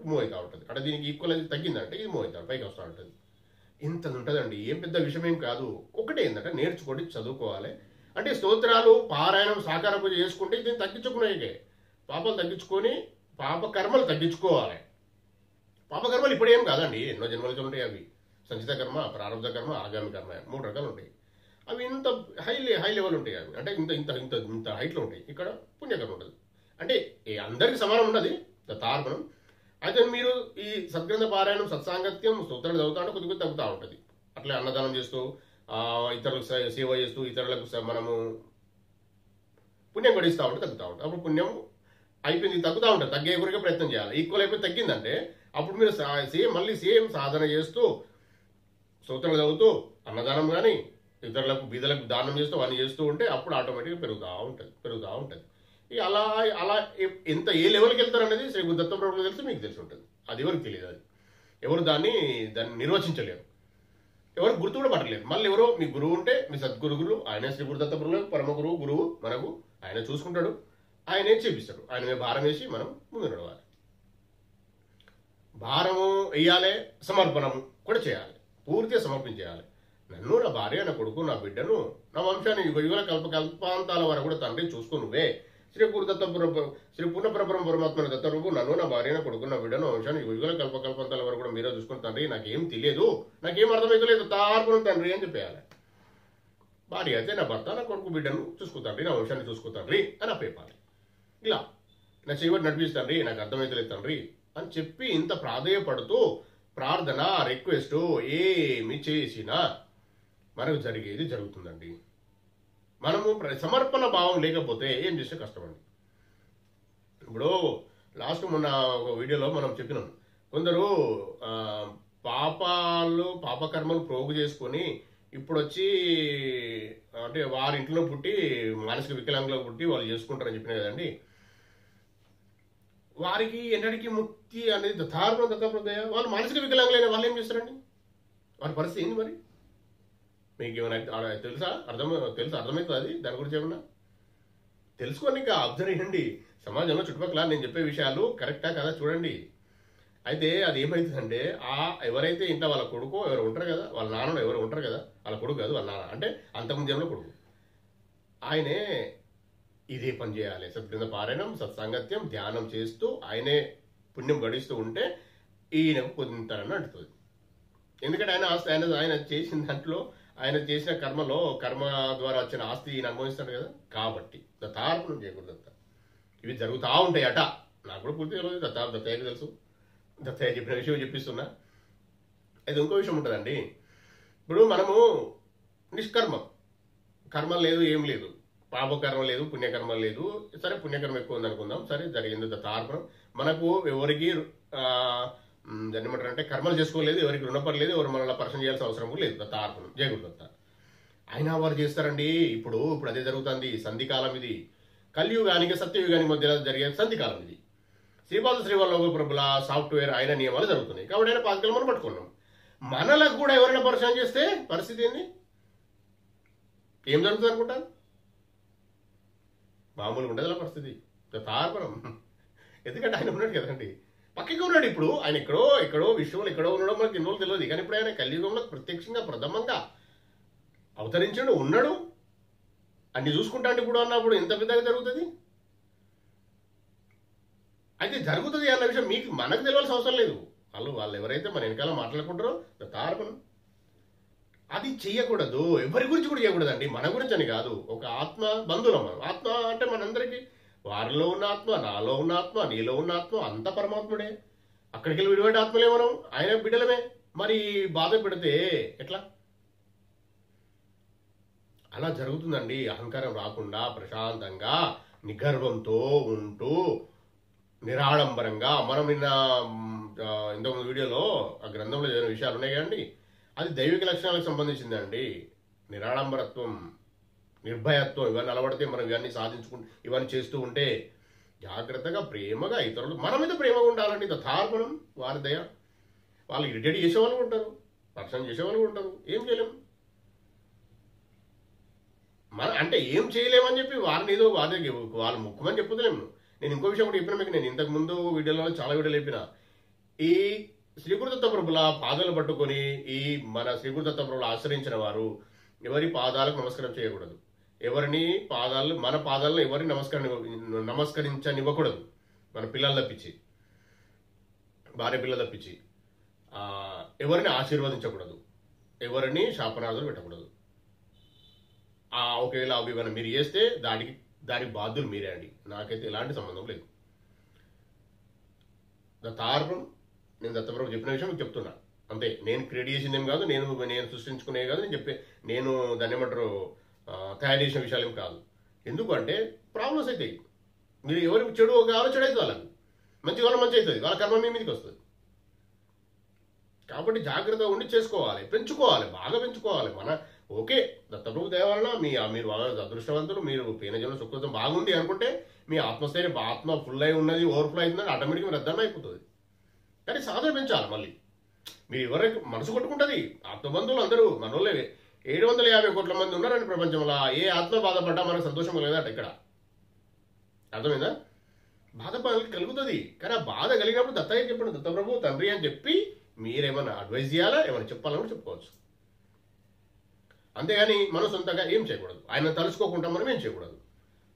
మూవ్ అవుతూ ఉంటుంది. అంటే దీనికి ఈక్వల్ అది తగ్గిందంటే ఇది మూవ్ అవుతాడు, పైకి వస్తూ ఉంటుంది. ఇంత ఉంటుందండి, ఏం పెద్ద విషయం ఏం కాదు. ఒకటే ఏంటంటే నేర్చుకోండి, చదువుకోవాలి. అంటే స్తోత్రాలు పారాయణం సాకార పూజ చేసుకుంటే దీన్ని తగ్గించుకునే పాపాలు తగ్గించుకొని పాపకర్మలు తగ్గించుకోవాలి. పాపకర్మలు ఇప్పుడేం కాదండి, ఎన్నో జన్మలతో ఉంటాయి అవి. సంచిత కర్మ, ప్రారంభ కర్మ, ఆగామి కర్మ, 3 రకాలు ఉంటాయి. అవి ఇంత హై లెవెల్ ఉంటాయి అవి. అంటే ఇంత ఇంత ఇంత ఇంత హైట్లో ఉంటాయి. ఇక్కడ పుణ్యకర్మ ఉంటుంది. అంటే అందరికీ సమానం ఉండదు తార్పణం. అయితే మీరు ఈ సద్గ్రంథ పారాయణం, సత్సాంగత్యం, స్తోత్రాలు చదువుతా ఉంటే కొద్దిగా తగ్గుతూ ఉంటుంది. అట్లా అన్నదానం చేస్తూ ఇతరులకు సేవ చేస్తూ ఇతరులకు మనము పుణ్యం గడిస్తూ ఉంటే తగ్గుతూ ఉంటుంది. అప్పుడు పుణ్యం అయిపోయింది, తగ్గుతూ ఉంటుంది. తగ్గే గురిగా ప్రయత్నం చేయాలి. ఈక్వల్ అయిపోయి తగ్గిందంటే అప్పుడు మీరు మళ్ళీ సేమ్ సాధన చేస్తూ స్తోత్రాలు చదువుతూ అన్నదానం కానీ ఇతరులకు బీదలకు దానం చేస్తూ అవన్నీ చేస్తూ ఉంటే అప్పుడు ఆటోమేటిక్గా పెరుగుతూ ఉంటుంది. ఇక అలా అలా ఎంత ఏ లెవెల్కి వెళ్తారు అనేది శ్రీ గురు దత్త ప్రభువులకు తెలిసి మీకు తెలిసి ఉంటుంది. అది ఎవరికి తెలియదు. అది ఎవరు దాన్ని నిర్వచించలేరు, ఎవరు గుర్తు కూడా పట్టలేరు. మళ్ళీ ఎవరో మీ గురువు ఉంటే మీ సద్గురుగురు ఆయనే శ్రీ గురు దత్త ప్రభువులకు పరమ గురువు మనకు ఆయన చూసుకుంటాడు, ఆయనే చేపిస్తాడు. ఆయన మీద భారం వేసి మనం ముందు నడవాలి. భారము వేయాలి, సమర్పణము కూడా చేయాలి, పూర్తిగా సమర్పించేయాలి. నన్ను, నా భార్య, నా కొడుకు, నా బిడ్డను, నా వంశాన్ని యుగ కల్పాంతాల వరకు కూడా తండ్రి చూసుకో నువ్వే. శ్రీ గురు దత్త శ్రీ పూర్ణపరబ్రహ్మ పరమాత్మ దత్తరువు నన్ను, నా భార్య, నా కొడుకు, నా బిడ్డను, వంశాన్ని యుగ కల్పకల్పాంతాల వరకు కూడా మీరే చూసుకుని తండ్రి, నాకేం తెలియదు, నాకేం అర్థమైతలేదు, తార్పణం తండ్రి అని చెప్పేయాలి. భార్య అయితే నా భర్త, నా కొడుకు, బిడ్డను చూసుకుంటాండ్రి, నా వంశాన్ని చూసుకుంటాండ్రి అని అప్పేపాలి. ఇలా నా చేయబడి నడిపిస్తాండ్రి, నాకు అర్థమైతలేదు తండ్రి అని చెప్పి ఇంత ప్రాధేయపడుతూ ప్రార్థన, రిక్వెస్ట్ ఏమి చేసినా మనకు జరిగేది జరుగుతుందండి. మనము సమర్పణ భావం లేకపోతే ఏం చేస్తే కష్టమండి. ఇప్పుడు లాస్ట్ మొన్న ఒక వీడియోలో మనం చెప్పినాం, కొందరు పాపకర్మలు ప్రోగు చేసుకొని ఇప్పుడు వచ్చి అంటే వారి ఇంట్లో పుట్టి మానసిక వికలాంగులో పుట్టి వాళ్ళు చేసుకుంటారని చెప్పినా కదండి. వారికి ఎన్నటికీ ముక్తి అనేది దత్తార్పణ దత్తప్రదయ. వాళ్ళు మానసిక వికలాంగులైన వాళ్ళు ఏం చేస్తారండి? వారి పరిస్థితి ఏంది మరి? మీకు ఏమైనా తెలుసా? అర్థమవుతుంది అది? దాని గురించి ఏమన్నా తెలుసుకొని ఇంకా అబ్జర్వ్ చేయండి. సమాజంలో చుట్టుపక్కల నేను చెప్పే విషయాలు కరెక్టా కదా చూడండి. అయితే అది ఏమవుతుందంటే ఎవరైతే ఇంట్లో వాళ్ళ కొడుకో ఎవరు ఉంటారు కదా, వాళ్ళ నాన్న ఎవరు ఉంటారు కదా, వాళ్ళ కొడుకు కాదు వాళ్ళ నాన్న, అంటే అంతకుముందు కొడుకు, ఆయనే ఇదే పని చేయాలి. సద్గ్రంథ పారాయణం, సత్సాంగత్యం, ధ్యానం చేస్తూ ఆయనే పుణ్యం గడిస్తూ ఉంటే ఈయనకు పొందుతారని అంటుంది. ఎందుకంటే ఆయన చేసిన దాంట్లో, ఆయన చేసిన కర్మ ద్వారా వచ్చిన ఆస్తి ఈయన అనుభవిస్తాడు కదా. కాబట్టి దత్తార్పణం చేయకూడదు. ఇవి జరుగుతూ ఉంటాయి అట. నాకు కూడా పూర్తిగా తెలియదు, దత్తయ్యకు తెలుసు. దత్తయ్య చెప్పిన విషయం చెప్పిస్తున్నా. అయితే ఇంకో విషయం ఉంటుందండి. ఇప్పుడు మనము నిష్కర్మం, కర్మ లేదు, ఏం లేదు, పాపకర్మ లేదు, పుణ్యకర్మ లేదు. సరే పుణ్యకర్మ ఎక్కువ ఉంది అనుకుందాం, సరే జరిగింది దత్తార్పణం. మనకు ఎవరికి దాన్ని ఏమంటారంటే కర్మలు చేసుకోలేదు, ఎవరికి రుణపడలేదు, ఎవరు మనల్ని పరిచయం చేయాల్సిన అవసరం కూడా లేదు. దత్తార్పణం జయగురు దత్త. అయినా వారు చేస్తారండి. ఇప్పుడు అదే జరుగుతుంది. సంధికాలం ఇది. కలియుగానికి సత్యయుగానికి మధ్యలో జరిగే సంధికాలం ఇది. శ్రీవల్లభ ప్రభుల సాఫ్ట్వేర్ ఆయన నియమాలు జరుగుతున్నాయి కాబట్టి ఆయన పాతికలు మనం పట్టుకున్నాం. మనలకు కూడా ఎవరైనా పరిచయం చేస్తే పరిస్థితి ఏంది? ఏం జరుగుతుంది అనుకుంటారు? మామూలుగా ఉండదు అలా పరిస్థితి. దత్తార్పణం. ఎందుకంటే ఆయన ఉన్నాడు కదండి, పక్కకి ఉన్నాడు. ఇప్పుడు ఆయన ఎక్కడో విషయంలో ఎక్కడో ఉండడం మనకి ఎన్నో తెలియదు. కానీ ఇప్పుడు ఆయన కలియుగంలో ప్రత్యక్షంగా ప్రథమంగా అవతరించాడు, ఉన్నాడు, అన్ని చూసుకుంటాండి ఇప్పుడు అన్నప్పుడు ఎంత పెద్దగా జరుగుతుంది. అయితే జరుగుతుంది అన్న విషయం మనకు తెలియాల్సిన అవసరం లేదు. వాళ్ళు ఎవరైతే మన వెనకాల మాట్లాడుకుంటారో దత్తార్పణం అది చెయ్యకూడదు. ఎవరి గురించి కూడా చేయకూడదండి. మన గురించి అని కాదు. ఒక ఆత్మ బంధువులం మనం. ఆత్మ అంటే మనందరికీ వారిలో ఉన్న ఆత్మ, నాలో ఉన్న ఆత్మ, నీలో ఉన్న ఆత్మ అంత పరమాత్ముడే. అక్కడికి వెళ్ళి విడిపడే ఆత్మలే మనం, ఆయన బిడ్డలమే. మరి బాధ పెడితే ఎట్లా? అలా జరుగుతుందండి. అహంకారం రాకుండా ప్రశాంతంగా నిగర్వంతో ఉంటూ నిరాడంబరంగా మనం ఇంతకుముందు వీడియోలో ఆ గ్రంథంలో ఏదైనా విషయాలు ఉన్నాయి కదండి, అది దైవిక లక్షణాలకు సంబంధించిందండి. నిరాడంబరత్వం, నిర్భయత్వం ఇవన్నీ అలవడితే మనం ఇవన్నీ ఇవన్నీ చేస్తూ ఉంటే జాగ్రత్తగా ప్రేమగా ఇతరులు మన మీద ప్రేమగా ఉండాలండి. దత్తార్పణం వారి దయ. వాళ్ళు ఇరిటేట్ చేసేవాళ్ళు ఉంటారు, రక్షణ చేసేవాళ్ళు ఉంటారు, ఏం చేయలేం. అంటే ఏం చేయలేమని చెప్పి వారిని ఏదో వాళ్ళు ముఖ్యమని చెప్పుతలేము. నేను ఇంకో విషయం కూడా చెప్పిన మీకు, నేను ఇంతకు ముందు వీడియోలో చాలా వీడియోలు చెప్పిన, ఈ శ్రీ గురుదత్త ప్రభుల పాదాలు పట్టుకొని ఈ మన శ్రీ గురుదత్త ప్రభులు ఆశ్రయించిన వారు ఎవరి పాదాలకు నమస్కారం చేయకూడదు, మన పాదాలను ఎవరిని నమస్కరించనివ్వకూడదు. మన పిల్లలు తప్పించి, భార్య పిల్లలు తప్పించి ఎవరిని ఆశీర్వదించకూడదు, ఎవరిని శాపనార్థులు పెట్టకూడదు. ఒకవేళ అవి మీరు చేస్తే దానికి బాధ్యులు మీరే అండి, నాకైతే ఎలాంటి సంబంధం లేదు. దత్తార్పణం నేను దత్తప్రభు చెప్పిన విషయం మీకు చెప్తున్నా అంతే. నేను క్రియేట్ చేసింది ఏం కాదు, నేను సృష్టించుకునే కాదు, నేను దాన్ని ఏమంటారు తయారు చేసిన విషయాలు ఏం కాదు. ఎందుకంటే ప్రాబ్లమ్స్ అవుతాయి. మీరు ఎవరికి చెడు కావాలో చెడు అవుతుంది, వాళ్ళకి మంచి కావాలో మంచి అవుతుంది, వాళ్ళ కర్మ మీ మీదకి వస్తుంది. కాబట్టి జాగ్రత్తగా ఉండి చేసుకోవాలి, పెంచుకోవాలి, బాగా పెంచుకోవాలి. ఓకే దత్తప్రభు దయ వలన మీరు అదృష్టవంతులు, మీరు పేనజనం సుఖం బాగుంది అనుకుంటే మీ ఆత్మస్థైర్యం, ఆత్మ ఫుల్ అయి ఉన్నది, ఓవర్ఫ్లో అవుతుందని ఆటోమేటిక్గా మీరు అర్థం అయిపోతుంది. కానీ సాధన పెంచాలి. మళ్ళీ మీరు ఎవరికి మనసు కొట్టుకుంటుంది. ఆత్మబంధువులు అందరూ మనోళ్ళే 750 కోట్ల మంది ఉన్నారండి ప్రపంచంలో. ఏ ఆత్మ బాధపడ్డా మనకు సంతోషం లేదట. ఇక్కడ అర్థమైందా? బాధ కలుగుతుంది. కానీ ఆ బాధ కలిగినప్పుడు దత్తయ్య చెప్పండి, దత్తప్రభు తండ్రి అని చెప్పి మీరేమన్నా అడ్వైజ్ చేయాలా, ఏమైనా చెప్పాలని చెప్పుకోవచ్చు. అంతేగాని మనం సొంతంగా ఏం చేయకూడదు. ఆయన తలుసుకోకుండా మనం ఏం చేయకూడదు.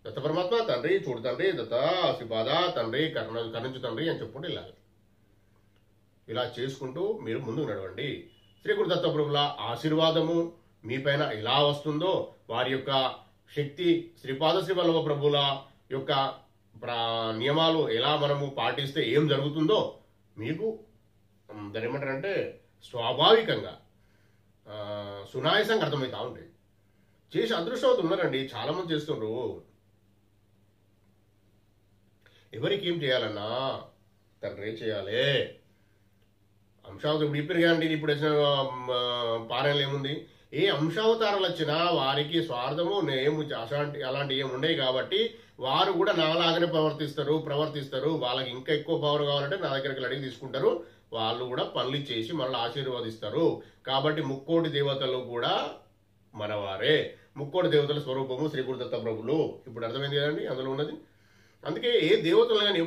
దత్త పరమాత్మ తండ్రి, చూడు తండ్రి, దత్త శ్రీపాద తండ్రి, కరుణించు తండ్రి అని చెప్పుకుంటూ వెళ్ళాలి. ఇలా చేసుకుంటూ మీరు ముందుకు నడవండి. శ్రీ గురు దత్తప్రభుల ఆశీర్వాదము మీపైన ఎలా వస్తుందో, వారి యొక్క శక్తి, శ్రీపాద శ్రీవల్లభ ప్రభుల యొక్క నియమాలు ఎలా మనము పాటిస్తే ఏం జరుగుతుందో మీకు దాని ఏమంటారంటే స్వాభావికంగా సునాయాసంగా అర్థమవుతా ఉంటాయి. చేసి అదృష్టవంతులు ఉన్నారండి, చాలా మంది చేస్తుండ్రు. ఎవరికి ఏం చేయాలన్నా తండ్రి చేయాలి. అంశావతారం ఇప్పుడు చెప్పారు కదండి, ఇప్పుడు వచ్చిన పారాయణలు ఏముంది, ఏ అంశావతారాలు వచ్చినా వారికి స్వార్థము అలాంటి ఏమి ఉండేవి. కాబట్టి వారు కూడా నాలాగానే ప్రవర్తిస్తారు. వాళ్ళకి ఇంకా ఎక్కువ పవర్ కావాలంటే నా దగ్గరికి అడిగి తీసుకుంటారు. వాళ్ళు కూడా పనులు చేసి మళ్ళీ ఆశీర్వదిస్తారు. కాబట్టి ముక్కోటి దేవతలు కూడా మనవారే. ముక్కోటి దేవతల స్వరూపము శ్రీ గురుదత్త ప్రభులు. ఇప్పుడు అర్థమైంది కదండి అందులో ఉన్నది. అందుకే ఏ దేవతలు కానీ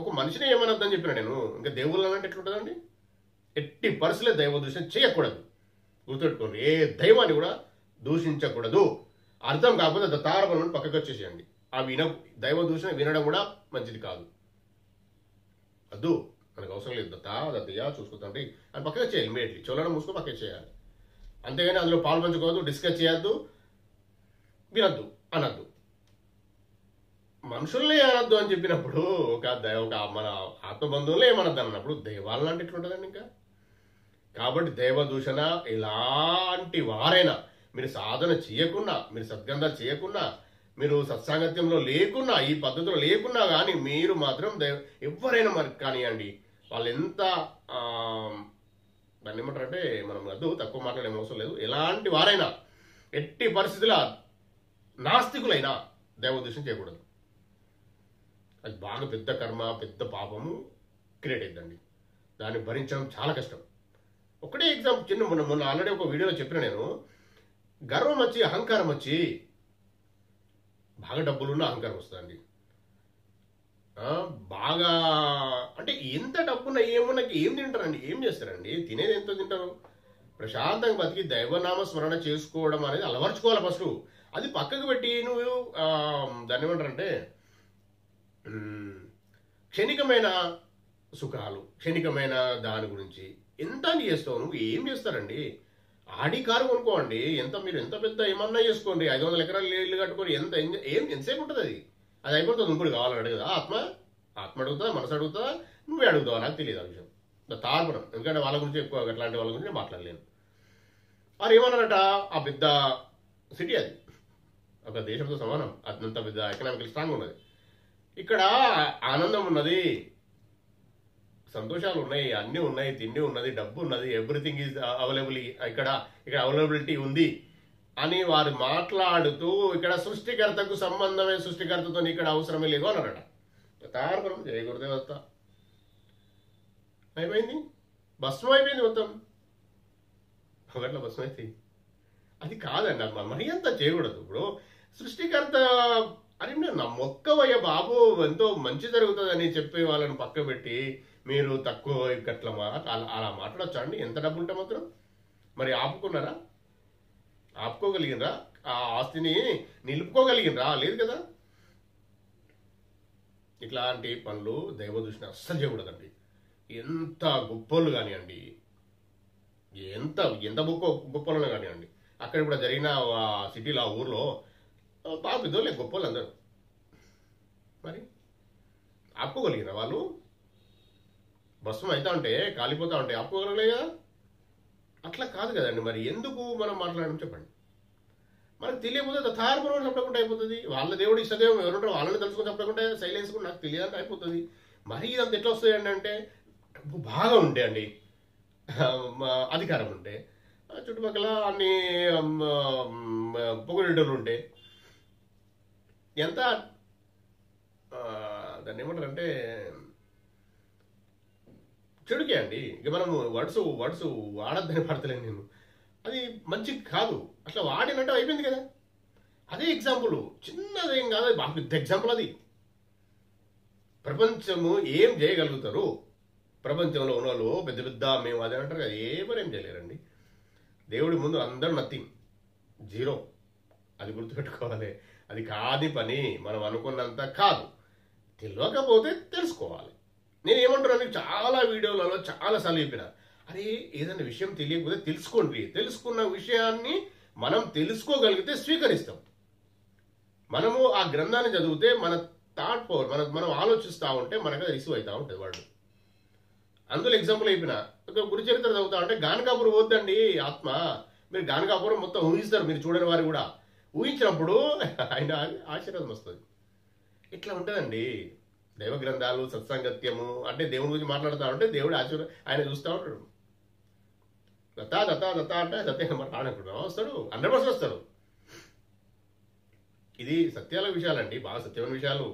ఒక మనిషిని ఏమనద్దని చెప్పిన నేను. ఇంకా దేవుళ్ళు అంటే ఎట్లుంటుందండి? ఎట్టి పరిస్థితుల్లో దైవ దూషణ చేయకూడదు. గుర్తుపెట్టుకోండి, ఏ దైవాన్ని కూడా దూషించకూడదు. అర్థం కాకపోతే దత్తార్పణను పక్కకు వచ్చేసేయండి. దైవ దూషణ వినడం కూడా మంచిది కాదు. వద్దు, మనకు అవసరం లేదు. దత్తయ్య చూసుకుందండి అని పక్కగా చేయాలి. ఇమీడియట్లీ చెవులను మూసుకొని పక్కకి చేయాలి. అంతేగాని అందులో పాలు పంచుకోవద్దు, డిస్కస్ చేయొద్దు, వినద్దు, అనద్దు. మనుషుల్ని అనద్దు అని చెప్పినప్పుడు ఒక మన ఆత్మబంధువులే ఏమనద్దు అన్నప్పుడు దైవాలను అంటే ఎట్లుంటుందండి ఇంకా. కాబట్టి దైవ దూషణ ఎలాంటి వారైనా, మీరు సాధన చేయకున్నా, మీరు సద్గంధాలు చేయకున్నా, మీరు సత్సాంగత్యంలో లేకున్నా, ఈ పద్ధతిలో లేకున్నా కానీ మీరు మాత్రం ఎవరైనా మరి కానివ్వండి, వాళ్ళు ఎంత దాన్ని ఏమంటారంటే మనం వద్దు, తక్కువ మాట్లాడే అవసరం లేదు. ఎలాంటి వారైనా ఎట్టి పరిస్థితుల నాస్తికులైనా దైవ దూషణ చేయకూడదు. అది బాగా పెద్ద కర్మ, పెద్ద పాపము క్రియేట్ అవుతుందండి. దాన్ని భరించడం చాలా కష్టం. ఒకటే ఎగ్జాంపుల్ చిన్న మొన్న ఆల్రెడీ ఒక వీడియోలో చెప్పిన నేను, గర్వం వచ్చి అహంకారం వచ్చి బాగా డబ్బులున్న అహంకారం వస్తుందండి. బాగా అంటే ఎంత డబ్బున్నా ఏమున్నా ఏం తింటారండి, ఏం చేస్తారండి, తినేది ఎంత తింటారు? ప్రశాంతంగా బతికి దైవనామ స్మరణ చేసుకోవడం అనేది అలవర్చుకోవాలి ఫస్ట్. అది పక్కకు పెట్టి నువ్వు దాన్ని ఏమంటారంటే క్షణికమైన సుఖాలు, క్షణికమైన దాని గురించి ఎంత చేస్తావు. నువ్వు ఏం చేస్తారండి? ఆడి కారు కొనుక్కోండి, మీరు ఎంత పెద్ద ఏమన్నా చేసుకోండి, 500 ఎకరాలు ఇల్లు కట్టుకొని ఎంతసేపు ఉంటుంది అది అయిపోతుంది. ఇంకోటి కావాలని అడగదా? ఆత్మ అడుగుతుందా, మనసు అడుగుతుందా, నువ్వే అడుగుతావా? నాకు తెలియదు ఆ విషయం. తార్పణం, ఎందుకంటే వాళ్ళ గురించి ఎక్కువ అట్లాంటి వాళ్ళ గురించి మాట్లాడలేను. వారు ఏమన్నారట, ఆ పెద్ద సిటీ అది ఒక దేశంతో సమానం, అంత పెద్ద ఎకనామికల్ స్ట్రాంగ్ ఉన్నది, ఇక్కడ ఆనందం ఉన్నది, సంతోషాలు ఉన్నాయి, అన్నీ ఉన్నాయి, తిండి ఉన్నది, డబ్బు ఉన్నది, ఎవ్రీథింగ్ ఈజ్ అవైలబుల్, ఇక్కడ అవైలబిలిటీ ఉంది అని వారు మాట్లాడుతూ ఇక్కడ సృష్టికర్తకు సంబంధమే, సృష్టికర్తతో ఇక్కడ అవసరమే లేదు అన్నారట. తారపరం జయ గురుదేవత అయిపోయింది, భస్మం అయిపోయింది మొత్తం. ఒకట్లా భస్మం అయితే అది కాదండి, మరీ అంతా చేయకూడదు. ఇప్పుడు సృష్టికర్త అని నా మొక్కవయ్య బాబు ఎంతో మంచి జరుగుతుందని చెప్పే వాళ్ళని పక్క పెట్టి మీరు తక్కువ గట్ల అలా మాట్లాడచ్చా అండి? ఎంత డబ్బు ఉంటే మాత్రం మరి ఆపుకున్నారా? ఆపుకోగలిగినరా? ఆ ఆస్తిని నిలుపుకోగలిగినరా? లేదు కదా. ఇట్లాంటి పనులు దైవ దృష్టిని అస్సలు చేయకూడదండి. ఎంత గొప్పలు కానివ్వండి, ఎంత ఎంత గొప్పలు కానివ్వండి, అక్కడ కూడా జరిగిన సిటీలో ఆ ఊర్లో బాగా పెద్దోళ్ళే గొప్పలు అందరూ. మరి ఆపుకోగలిగిన వాళ్ళు భస్మం అవుతా ఉంటే కాలిపోతా ఉంటే ఆపుకోగలగలే కదా. అట్లా కాదు కదండి. మరి ఎందుకు మనం మాట్లాడడం చెప్పండి. మనకు తెలియకపోతే తథార్పణ చెప్పకుండా అయిపోతుంది. వాళ్ళ దేవుడు ఇష్టదేవం ఎవరుంటారో వాళ్ళని తెలుసుకొని చెప్పకుండా సైలెన్స్ కూడా నాకు తెలియదంటే అయిపోతుంది. మరి ఇదంతా ఎట్లా వస్తాయండి అంటే డబ్బు బాగా ఉంటే అండి, అధికారం ఉంటే, చుట్టుపక్కల అన్ని పొగడేటోళ్ళు ఉంటే, ఎంత దాన్ని ఏమంటారంటే చెడుకే అండి. ఇక మనము వర్డ్స్ వాడద్దని పడతలేను నేను. అది మంచి కాదు. అట్లా వాడినట్టు అయిపోయింది కదా. అదే ఎగ్జాంపుల్, చిన్నదేం కాదు, బాగా పెద్ద ఎగ్జాంపుల్ అది. ప్రపంచము ఏం చేయగలుగుతారు? ప్రపంచంలో ఉన్న వాళ్ళు పెద్ద పెద్ద మేము అదే అంటారు కదా, ఏమని ఏం చేయలేరండి. దేవుడి ముందు అందరూ నథింగ్, జీరో. అది గుర్తుపెట్టుకోవాలి. అది కాని పని, మనం అనుకున్నంత కాదు. తెలియకపోతే తెలుసుకోవాలి. నేను ఏమంటున్నాను, చాలా వీడియోలలో చాలాసార్లు చెప్పిన, అరే ఏదైనా విషయం తెలియకపోతే తెలుసుకోండి. తెలుసుకున్న విషయాన్ని మనం తెలుసుకోగలిగితే స్వీకరిస్తాం. మనము ఆ గ్రంథాన్ని చదివితే మన థాట్ పవర్, మనం ఆలోచిస్తూ ఉంటే మనకు అది రిసీవ్ అవుతూ ఉంటుంది వాడు. అందులో ఎగ్జాంపుల్ అయిపోయిన ఒక గురు చరిత్ర చదువుతా ఉంటే గానకాపురం వద్దండి ఆత్మ. మీరు గానకాపురం మొత్తం ఊహిస్తారు, మీరు చూడని వారు కూడా. ఊహించినప్పుడు ఆయన ఆశీర్వాదం వస్తుంది. ఇట్లా ఉంటుందండి దైవ గ్రంథాలు, సత్సంగత్యము. అంటే దేవుని గురించి మాట్లాడుతూ ఉంటే దేవుడు ఆయన చూస్తూ ఉంటాడు. దత్తా దత్తా దత్తా అంటే దత్త మాట్లాడకుండా వస్తాడు, 100% వస్తాడు. ఇది సత్యాల విషయాలండి, బాగా సత్యమైన విషయాలు.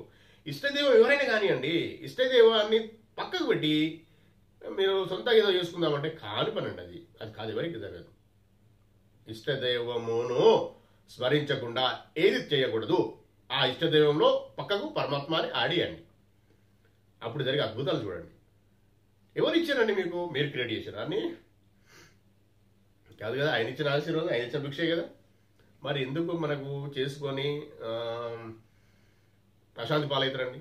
ఇష్టదైవం ఎవరైనా కానివ్వండి, ఇష్టదైవాన్ని పక్కకు పెట్టి మీరు సొంతంగా ఏదో చేసుకుందామంటే కాని పని అండి. అది కాదు, ఎవరికి జరగదు. ఇష్టదైవమును స్మరించకుండా ఏది చేయకూడదు. ఆ ఇష్టదైవంలో పక్కకు పరమాత్మని ఆడియండి. అప్పుడు జరిగే అద్భుతాలు చూడండి. ఎవరు ఇచ్చారండి మీకు? మీరు క్రియేట్ చేశారా అని కాదు కదా. ఆయన ఇచ్చిన ఆశీర్వాదం, ఆయన ఇచ్చిన భిక్షే కదా. మరి ఎందుకు మనకు చేసుకొని ప్రశాంతి పాలవుతారండి?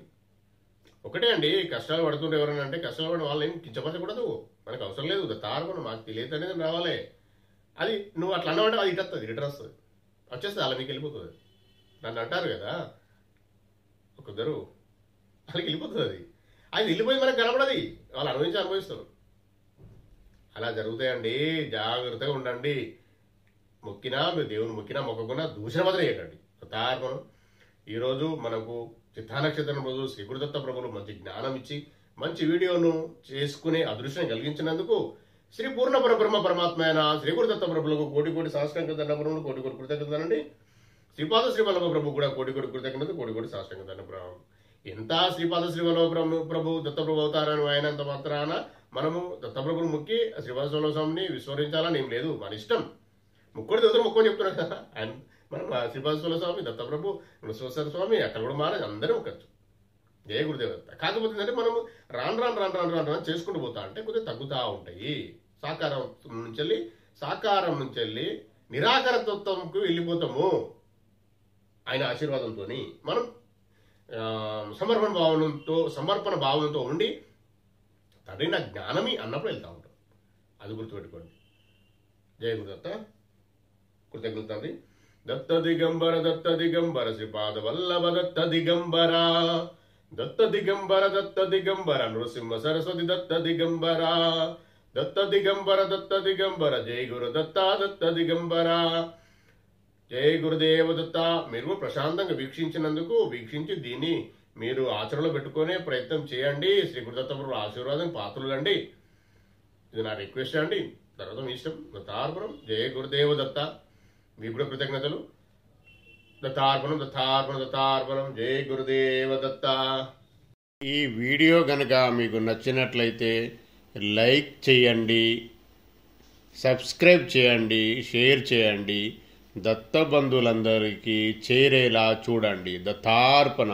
ఒకటే అండి, కష్టాలు పడుతుంటే ఎవరైనా అంటే కష్టాలు పడిన వాళ్ళు ఏం కించపరచకూడదు. మనకు అవసరం లేదు. తారకుండా మాకు తెలియదు అనేది రావాలి. అది నువ్వు అట్లా అన్నావంటే అది ఇటొస్తుంది, రిటర్న్ వస్తుంది, వచ్చేస్తుంది, అలా మీకు వెళ్ళిపోతుంది. నన్ను అంటారు కదా ఒకరు, వాళ్ళకి వెళ్ళిపోతుంది. అది వెళ్ళిపోయి మనకు కనపడది, వాళ్ళు అనుభవిస్తారు. అలా జరుగుతాయండి. జాగ్రత్తగా ఉండండి. మొక్కినా, మీరు దేవుని మొక్కినా మొక్కకున్నా దూషణ మాత్రం చేయకండి. తార్పణం. ఈరోజు మనకు చిత్తా నక్షత్రం రోజు శ్రీ గురుదత్త ప్రభులు మంచి జ్ఞానం ఇచ్చి మంచి వీడియోను చేసుకునే అదృష్టం కలిగించినందుకు శ్రీ పూర్ణ పరబ్రహ్మ పరమాత్మ అయిన శ్రీ గురుదత్త ప్రభులకు కోటి కోటి సాష్టాంగ దండపురములు, కోటి కోటి కృతజ్ఞతలండి. శ్రీపాద శ్రీవల్లభ ప్రభు కూడా కోటి కోటి కృతజ్ఞత, కోటి కోటి సాష్టాంగ దండపురం. ఎంత శ్రీపాద శ్రీవల్లభ ప్రభు దత్తప్రభు అవతారాన్ని అయినంత మాత్రాన మనము దత్తప్రభుని మొక్కి శ్రీపాద స్వామిని విస్మరించాలని ఏం లేదు, మన ఇష్టం. ముక్కుడు దేవతలు మొక్కని చెప్తున్నారు కదా. ఆయన మనం శ్రీపాద స్వామి, దత్తప్రభు, విశ్వేశ్వర స్వామి అక్కడ కూడా మారే అందరూ మొక్కచ్చు. జయ గురుదేవత. కాకపోతే ఏంటంటే మనము రాను చేసుకుంటూ పోతా అంటే కొద్దిగా తగ్గుతూ ఉంటాయి. సాకారం నుంచి వెళ్ళి నిరాకార తత్వంకు వెళ్ళిపోతాము. ఆయన ఆశీర్వాదంతో మనం సమర్పణ భావనతో ఉండి తండ్రి నా జ్ఞానమి అన్నప్పుడు వెళ్తూ ఉంటాం. అది గుర్తుపెట్టుకోండి. జయ గురుదత్త. కృతజ్ఞత తండ్రి. దత్త దిగంబర శ్రీపాద వల్లభ దత్త దిగంబర, దత్త దిగంబర నృసింహ సరస్వతి దత్త దిగంబర, దత్త దిగంబర జయ గురు దత్త దిగంబర. జయ గురుదేవ దత్త. మీరు ప్రశాంతంగా వీక్షించి దీన్ని మీరు ఆచరణలో పెట్టుకునే ప్రయత్నం చేయండి. శ్రీ గురుదత్త ప్రభు ఆశీర్వాదం పాత్రులండి. ఇది నా రిక్వెస్ట్ అండి. తర్వాత మీ ఇష్టం. దత్తార్పణం. జయ గురుదేవ దత్త. మీకు కూడా కృతజ్ఞతలు. దత్తార్పణం. జయ గురుదేవ దత్త. ఈ వీడియో కనుక మీకు నచ్చినట్లయితే లైక్ చేయండి, సబ్స్క్రైబ్ చేయండి, షేర్ చేయండి, దత్తబంధువులందరికీ చేరేలా చూడండి. దత్తార్పణం.